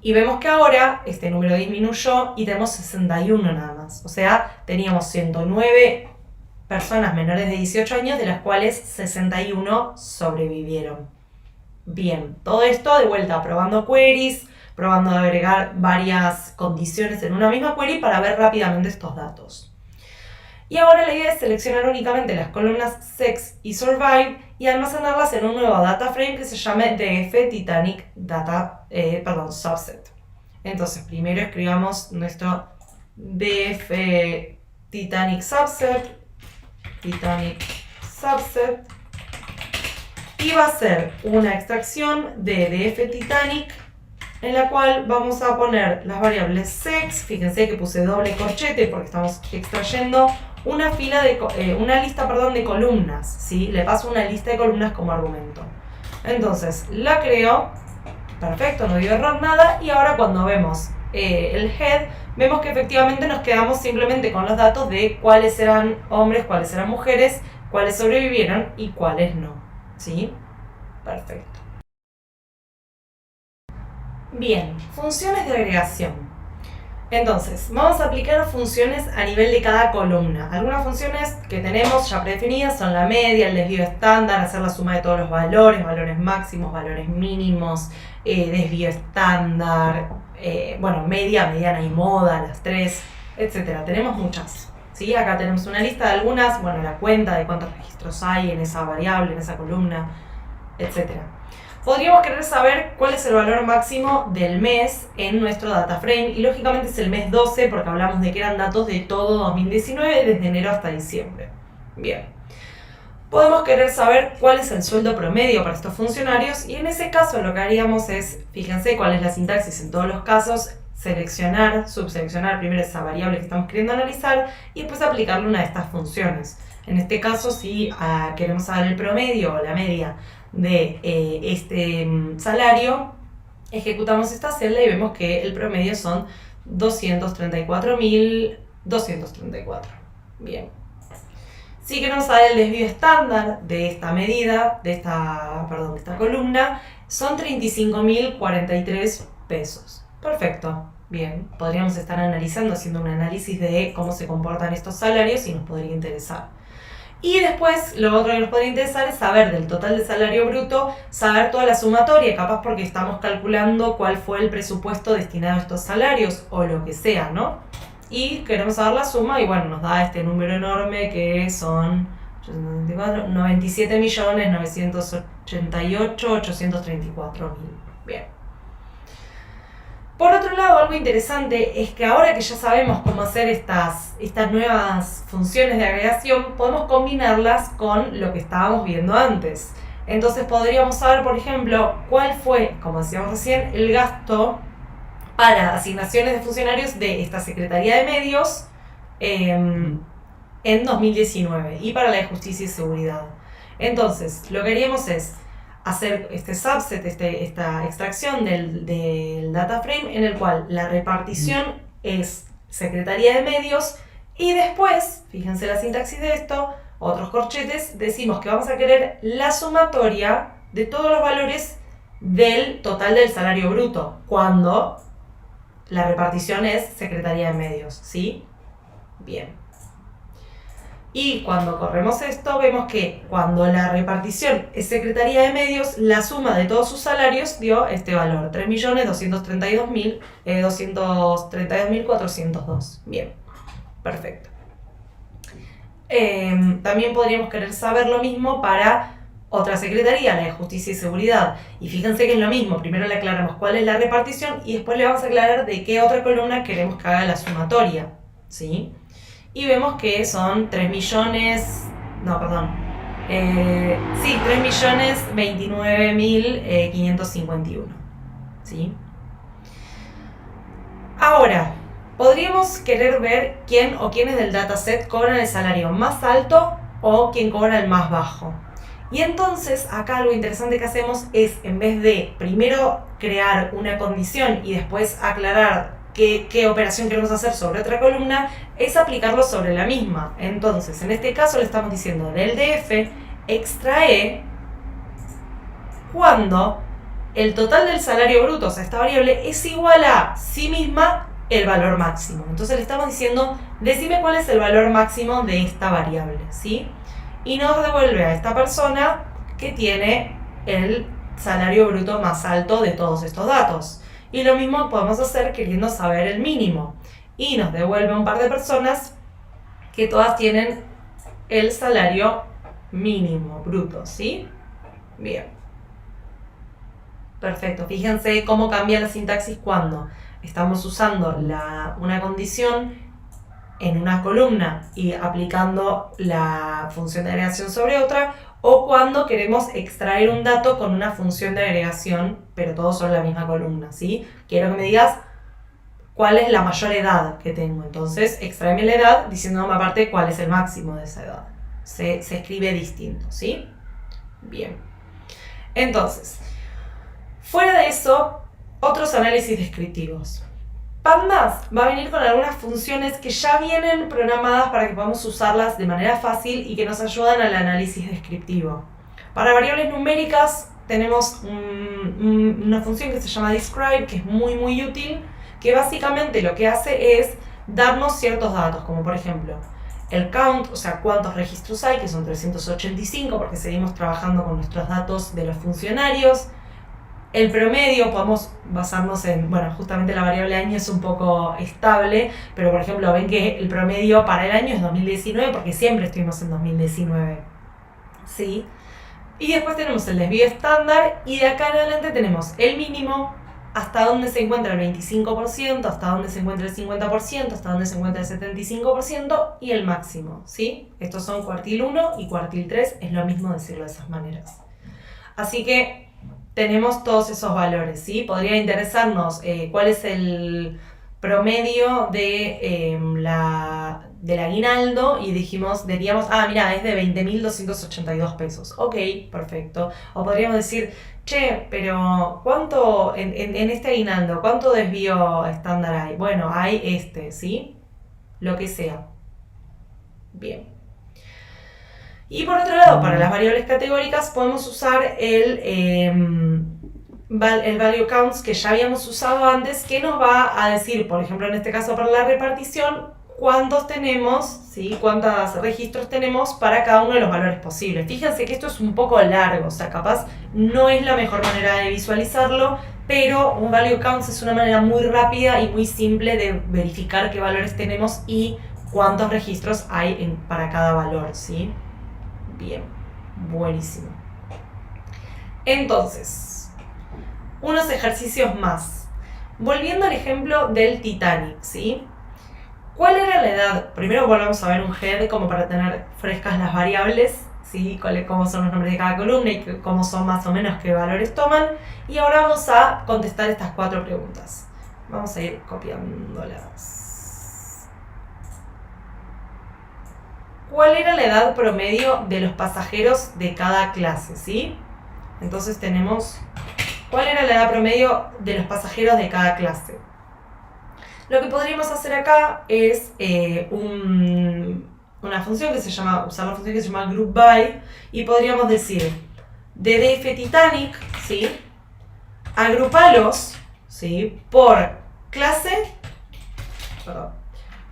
Y vemos que ahora este número disminuyó y tenemos 61 nada más. O sea, teníamos 109 personas menores de 18 años, de las cuales 61 sobrevivieron. Bien, todo esto de vuelta probando queries, probando de agregar varias condiciones en una misma query para ver rápidamente estos datos. Y ahora la idea es seleccionar únicamente las columnas sex y survive y almacenarlas en un nuevo data frame que se llame df Titanic subset. Entonces primero escribamos nuestro df Titanic subset, y va a ser una extracción de df Titanic en la cual vamos a poner las variables sex, fíjense que puse doble corchete porque estamos extrayendo una lista de columnas, ¿sí? Le paso una lista de columnas como argumento. Entonces, la creo, perfecto, no dio error nada, y ahora cuando vemos el head, vemos que efectivamente nos quedamos simplemente con los datos de cuáles eran hombres, cuáles eran mujeres, cuáles sobrevivieron y cuáles no, ¿sí? Perfecto. Bien, funciones de agregación. Entonces, vamos a aplicar funciones a nivel de cada columna. Algunas funciones que tenemos ya predefinidas son la media, el desvío estándar, hacer la suma de todos los valores, valores máximos, valores mínimos, desvío estándar, media, mediana y moda, las tres, etc. Tenemos muchas, ¿sí? Acá tenemos una lista de algunas, la cuenta de cuántos registros hay en esa variable, en esa columna, etc. Podríamos querer saber cuál es el valor máximo del mes en nuestro data frame, y lógicamente es el mes 12 porque hablamos de que eran datos de todo 2019 desde enero hasta diciembre. Bien. Podemos querer saber cuál es el sueldo promedio para estos funcionarios, y en ese caso lo que haríamos es, fíjense cuál es la sintaxis en todos los casos, subseleccionar primero esa variable que estamos queriendo analizar y después aplicarle una de estas funciones. En este caso, si queremos saber el promedio o la media de este salario, ejecutamos esta celda y vemos que el promedio son 234.234. Bien. Si queremos saber el desvío estándar de esta medida, de esta columna, son 35.043 pesos. Perfecto. Bien. Podríamos estar haciendo un análisis de cómo se comportan estos salarios y nos podría interesar. Y después, lo otro que nos podría interesar es saber del total de salario bruto, saber toda la sumatoria, capaz porque estamos calculando cuál fue el presupuesto destinado a estos salarios o lo que sea, ¿no? Y queremos saber la suma y nos da este número enorme que son 97.988.834.000. Bien. Por otro lado, algo interesante es que ahora que ya sabemos cómo hacer estas nuevas funciones de agregación, podemos combinarlas con lo que estábamos viendo antes. Entonces podríamos saber, por ejemplo, cuál fue, como decíamos recién, el gasto para asignaciones de funcionarios de esta Secretaría de Medios en 2019 y para la de Justicia y Seguridad. Entonces, lo que haríamos es hacer este subset, esta extracción del data frame en el cual la repartición es Secretaría de Medios, y después, fíjense la sintaxis de esto, otros corchetes, decimos que vamos a querer la sumatoria de todos los valores del total del salario bruto, cuando la repartición es Secretaría de Medios, ¿sí? Bien. Y cuando corremos esto, vemos que cuando la repartición es Secretaría de Medios, la suma de todos sus salarios dio este valor, 3.232.402. Bien, perfecto. También podríamos querer saber lo mismo para otra secretaría, la de Justicia y Seguridad. Y fíjense que es lo mismo, primero le aclaramos cuál es la repartición y después le vamos a aclarar de qué otra columna queremos que haga la sumatoria, ¿sí? Y vemos que son 3.029.551, ¿sí? Ahora, podríamos querer ver quién o quiénes del dataset cobran el salario más alto o quién cobra el más bajo. Y entonces, acá algo interesante que hacemos es, en vez de primero crear una condición y después aclarar qué operación queremos hacer sobre otra columna, es aplicarlo sobre la misma. Entonces, en este caso le estamos diciendo del DF extrae cuando el total del salario bruto, o sea, esta variable, es igual a sí misma el valor máximo. Entonces le estamos diciendo, decime cuál es el valor máximo de esta variable, ¿sí? Y nos devuelve a esta persona que tiene el salario bruto más alto de todos estos datos. Y lo mismo podemos hacer queriendo saber el mínimo. Y nos devuelve un par de personas que todas tienen el salario mínimo bruto, ¿sí? Bien. Perfecto. Fíjense cómo cambia la sintaxis cuando estamos usando una condición en una columna y aplicando la función de agregación sobre otra, o cuando queremos extraer un dato con una función de agregación, pero todos son la misma columna, ¿sí? Quiero que me digas cuál es la mayor edad que tengo. Entonces, extraeme la edad diciéndome aparte cuál es el máximo de esa edad. Se escribe distinto, ¿sí? Bien. Entonces, fuera de eso, otros análisis descriptivos. Pandas va a venir con algunas funciones que ya vienen programadas para que podamos usarlas de manera fácil y que nos ayudan al análisis descriptivo. Para variables numéricas tenemos una función que se llama describe, que es muy útil, que básicamente lo que hace es darnos ciertos datos, como por ejemplo el count, o sea, cuántos registros hay, que son 385, porque seguimos trabajando con nuestros datos de los funcionarios. El promedio, podemos basarnos en, bueno, justamente la variable año es un poco estable, pero por ejemplo, ven que el promedio para el año es 2019, porque siempre estuvimos en 2019, ¿sí? Y después tenemos el desvío estándar, y de acá en adelante tenemos el mínimo, hasta dónde se encuentra el 25%, hasta dónde se encuentra el 50%, hasta dónde se encuentra el 75% y el máximo, ¿sí? Estos son cuartil 1 y cuartil 3, es lo mismo decirlo de esas maneras. Así que tenemos todos esos valores, ¿sí? Podría interesarnos cuál es el promedio del aguinaldo y diríamos, mira, es de 20.282 pesos. Ok, perfecto. O podríamos decir, che, pero ¿cuánto en este aguinaldo, cuánto desvío estándar hay? Bueno, hay ¿sí? Lo que sea. Bien. Y por otro lado, para las variables categóricas podemos usar el value counts que ya habíamos usado antes, que nos va a decir, por ejemplo, en este caso para la repartición, cuántos tenemos, ¿sí? Cuántos registros tenemos para cada uno de los valores posibles. Fíjense que esto es un poco largo, o sea, capaz no es la mejor manera de visualizarlo, pero un value counts es una manera muy rápida y muy simple de verificar qué valores tenemos y cuántos registros hay para cada valor, ¿sí? Bien, buenísimo. Entonces, unos ejercicios más. Volviendo al ejemplo del Titanic, ¿sí? ¿Cuál era la edad? Primero volvamos a ver un head como para tener frescas las variables, ¿sí? Cómo son los nombres de cada columna y cómo son más o menos qué valores toman. Y ahora vamos a contestar estas 4 preguntas. Vamos a ir copiándolas. ¿Cuál era la edad promedio de los pasajeros de cada clase, ¿sí? Entonces tenemos, ¿cuál era la edad promedio de los pasajeros de cada clase? Lo que podríamos hacer acá es una función que se llama, usar la función que se llama group by, y podríamos decir, de DF Titanic, ¿sí? Agrupalos, ¿sí? Por clase,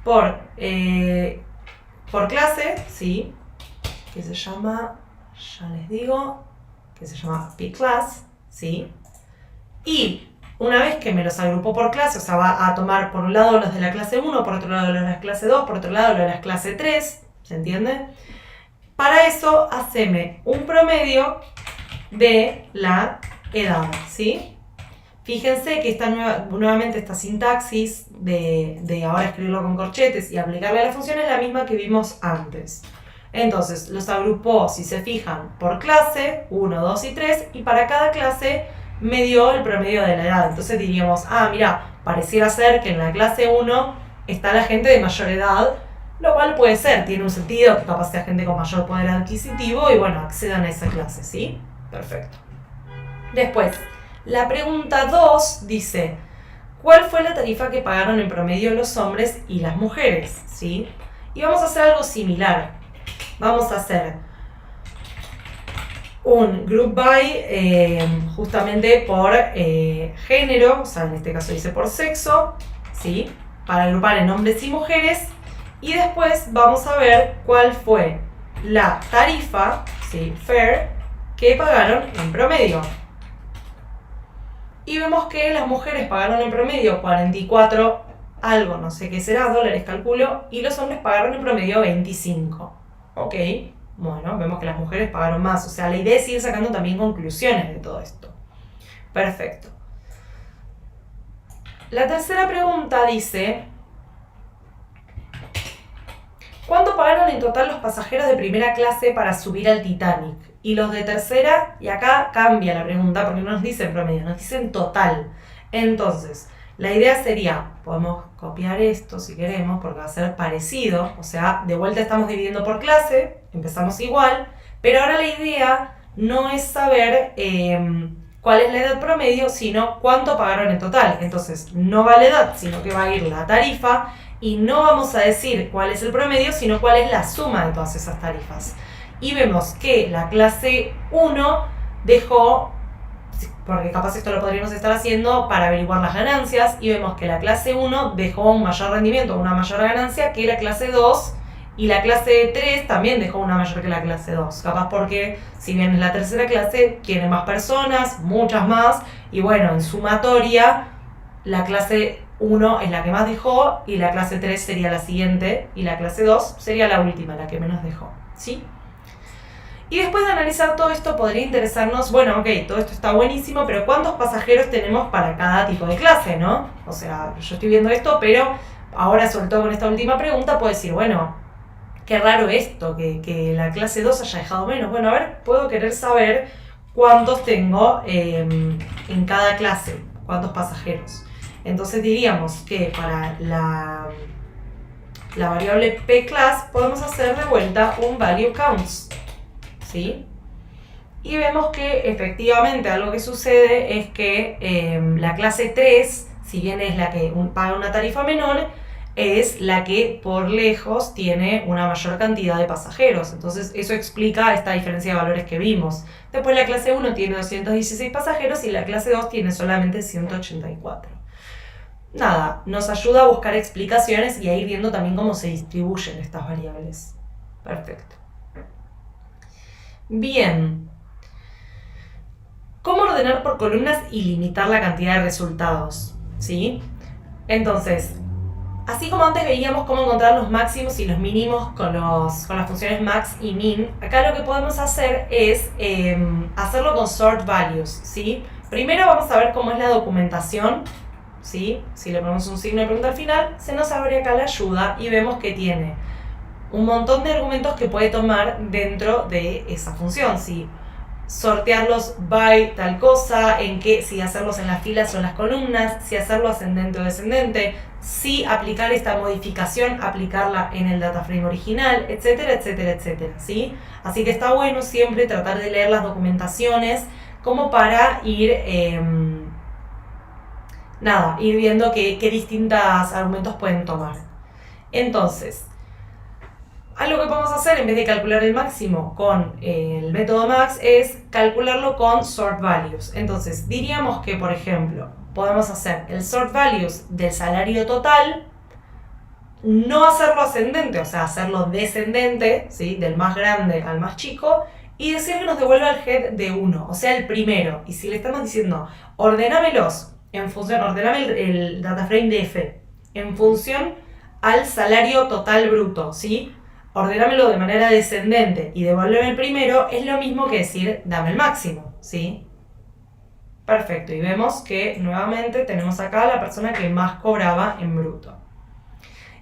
por clase, ¿sí? Que se llama, ya les digo, que se llama P-Class, ¿sí? Y una vez que me los agrupó por clase, o sea, va a tomar por un lado los de la clase 1, por otro lado los de la clase 2, por otro lado los de la clase 3, ¿se entiende? Para eso, haceme un promedio de la edad, ¿sí? Fíjense que nuevamente esta sintaxis de ahora escribirlo con corchetes y aplicarle a la función es la misma que vimos antes. Entonces, los agrupó, si se fijan, por clase, 1, 2 y 3, y para cada clase me dio el promedio de la edad. Entonces diríamos, mira, pareciera ser que en la clase 1 está la gente de mayor edad, lo cual puede ser, tiene un sentido, que capaz sea gente con mayor poder adquisitivo y bueno, accedan a esa clase, ¿sí? Perfecto. Después, la pregunta 2 dice, ¿cuál fue la tarifa que pagaron en promedio los hombres y las mujeres? ¿Sí? Y vamos a hacer algo similar. Vamos a hacer un group by justamente por género, o sea, en este caso dice por sexo, ¿sí? Para agrupar en hombres y mujeres. Y después vamos a ver cuál fue la tarifa, ¿sí? Fair, que pagaron en promedio. Y vemos que las mujeres pagaron en promedio 44 algo, no sé qué será, dólares calculo, y los hombres pagaron en promedio 25. Ok, bueno, vemos que las mujeres pagaron más, o sea, la idea es ir sacando también conclusiones de todo esto. Perfecto. La tercera pregunta dice, ¿cuánto pagaron en total los pasajeros de primera clase para subir al Titanic? Y los de tercera, y acá cambia la pregunta porque no nos dicen promedio, nos dicen total. Entonces, la idea sería, podemos copiar esto si queremos porque va a ser parecido, o sea, de vuelta estamos dividiendo por clase, empezamos igual, pero ahora la idea no es saber cuál es la edad promedio, sino cuánto pagaron en total. Entonces, no va la edad, sino que va a ir la tarifa, y no vamos a decir cuál es el promedio, sino cuál es la suma de todas esas tarifas. Y vemos que la clase 1 dejó, porque capaz esto lo podríamos estar haciendo para averiguar las ganancias, y vemos que la clase 1 dejó un mayor rendimiento, una mayor ganancia que la clase 2, y la clase 3 también dejó una mayor que la clase 2. Capaz porque, si bien es la tercera clase, tiene más personas, muchas más, y bueno, en sumatoria, la clase 1 es la que más dejó, y la clase 3 sería la siguiente, y la clase 2 sería la última, la que menos dejó, ¿sí? Y después de analizar todo esto, podría interesarnos, bueno, ok, todo esto está buenísimo, pero ¿cuántos pasajeros tenemos para cada tipo de clase, no? O sea, yo estoy viendo esto, pero ahora, sobre todo con esta última pregunta, puedo decir, bueno, qué raro esto, que la clase 2 haya dejado menos. Bueno, a ver, puedo querer saber cuántos tengo en cada clase, cuántos pasajeros. Entonces diríamos que para la variable pClass podemos hacer de vuelta un value counts, ¿sí? Y vemos que efectivamente algo que sucede es que la clase 3, si bien es la que paga una tarifa menor, es la que por lejos tiene una mayor cantidad de pasajeros. Entonces eso explica esta diferencia de valores que vimos. Después la clase 1 tiene 216 pasajeros y la clase 2 tiene solamente 184. Nada, nos ayuda a buscar explicaciones y a ir viendo también cómo se distribuyen estas variables. Perfecto. Bien. ¿Cómo ordenar por columnas y limitar la cantidad de resultados? ¿Sí? Entonces, así como antes veíamos cómo encontrar los máximos y los mínimos con las funciones max y min, acá lo que podemos hacer es hacerlo con sort values, ¿sí? Primero vamos a ver cómo es la documentación, ¿sí? Si le ponemos un signo de pregunta al final, se nos abre acá la ayuda y vemos que tiene un montón de argumentos que puede tomar dentro de esa función, ¿sí? Sortearlos by tal cosa, si hacerlos en las filas o en las columnas, si hacerlo ascendente o descendente, si aplicar esta modificación, aplicarla en el data frame original, etcétera, etcétera, etcétera, ¿sí? Así que está bueno siempre tratar de leer las documentaciones como para ir viendo qué distintos argumentos pueden tomar. Entonces, algo que podemos hacer en vez de calcular el máximo con el método max es calcularlo con sort values. Entonces diríamos que, por ejemplo, podemos hacer el sort values del salario total, no hacerlo ascendente, o sea, hacerlo descendente, ¿sí? Del más grande al más chico, y decir que nos devuelva el head de 1, o sea, el primero. Y si le estamos diciendo, ordenámelos en función, ordename el data frame de F en función al salario total bruto, ¿sí? Ordenámelo de manera descendente y devolverme el primero, es lo mismo que decir dame el máximo, ¿sí? Perfecto, y vemos que nuevamente tenemos acá a la persona que más cobraba en bruto.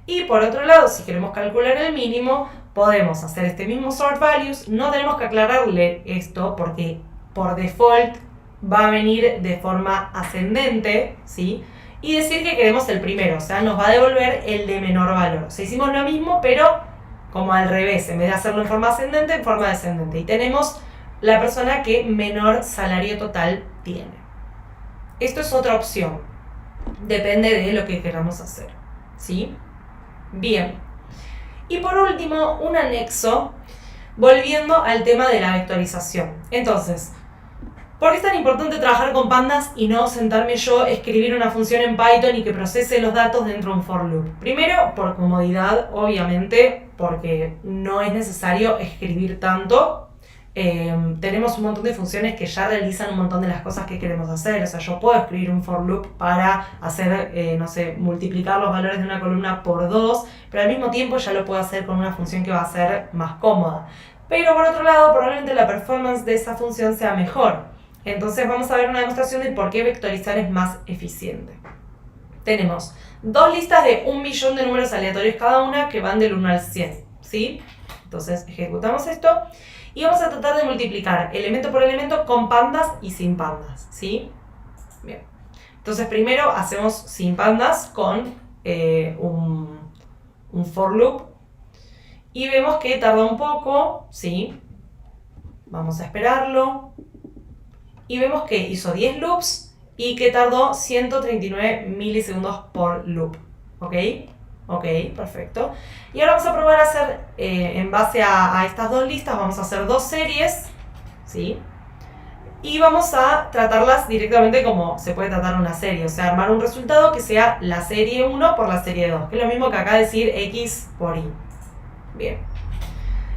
Y por otro lado, si queremos calcular el mínimo, podemos hacer este mismo sort values. No tenemos que aclararle esto porque por default va a venir de forma ascendente, ¿sí? Y decir que queremos el primero, o sea, nos va a devolver el de menor valor. O sea, hicimos lo mismo, pero como al revés, en vez de hacerlo en forma ascendente, en forma descendente. Y tenemos la persona que menor salario total tiene. Esto es otra opción. Depende de lo que queramos hacer, ¿sí? Bien. Y por último, un anexo, volviendo al tema de la vectorización. Entonces, ¿por qué es tan importante trabajar con pandas y no sentarme yo a escribir una función en Python y que procese los datos dentro de un for loop? Primero, por comodidad, obviamente, porque no es necesario escribir tanto. Tenemos un montón de funciones que ya realizan un montón de las cosas que queremos hacer. O sea, yo puedo escribir un for loop para hacer, multiplicar los valores de una columna por 2, pero al mismo tiempo ya lo puedo hacer con una función que va a ser más cómoda. Pero por otro lado, probablemente la performance de esa función sea mejor. Entonces vamos a ver una demostración de por qué vectorizar es más eficiente. Tenemos dos listas de 1.000.000 de números aleatorios cada una que van del 1 al 100, ¿sí? Entonces ejecutamos esto y vamos a tratar de multiplicar elemento por elemento con pandas y sin pandas, ¿sí? Bien. Entonces primero hacemos sin pandas con un for loop y vemos que tarda un poco, ¿sí? Vamos a esperarlo. Y vemos que hizo 10 loops y que tardó 139 milisegundos por loop. ¿Ok? Ok, perfecto. Y ahora vamos a probar a hacer, en base a estas dos listas, vamos a hacer dos series, ¿sí? Y vamos a tratarlas directamente como se puede tratar una serie, o sea, armar un resultado que sea la serie 1 por la serie 2, que es lo mismo que acá decir X por Y. Bien.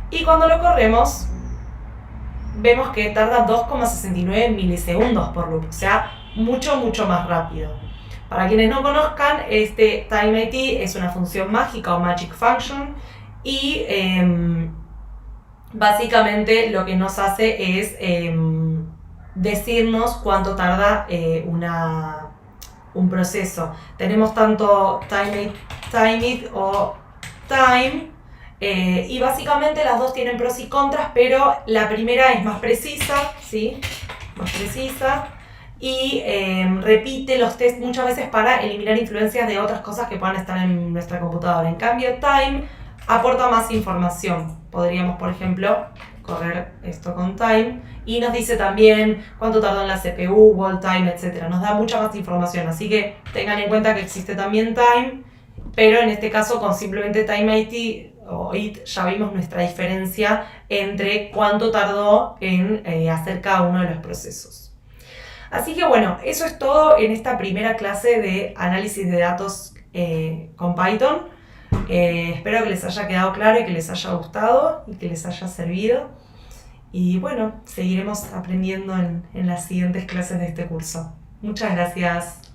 Y cuando lo corremos, vemos que tarda 2,69 milisegundos por loop, o sea, mucho más rápido. Para quienes no conozcan, este TimeIT es una función mágica o magic function y básicamente lo que nos hace es decirnos cuánto tarda un proceso. Tenemos tanto TimeIt o time y básicamente las dos tienen pros y contras, pero la primera es más precisa, ¿sí? Más precisa. Y repite los tests muchas veces para eliminar influencias de otras cosas que puedan estar en nuestra computadora. En cambio, Time aporta más información. Podríamos, por ejemplo, correr esto con Time y nos dice también cuánto tardó en la CPU, wall time, etc. Nos da mucha más información, así que tengan en cuenta que existe también Time, pero en este caso con simplemente TimeIT o IT ya vimos nuestra diferencia entre cuánto tardó en hacer cada uno de los procesos. Así que bueno, eso es todo en esta primera clase de análisis de datos con Python. Espero que les haya quedado claro y que les haya gustado y que les haya servido. Y bueno, seguiremos aprendiendo en las siguientes clases de este curso. Muchas gracias.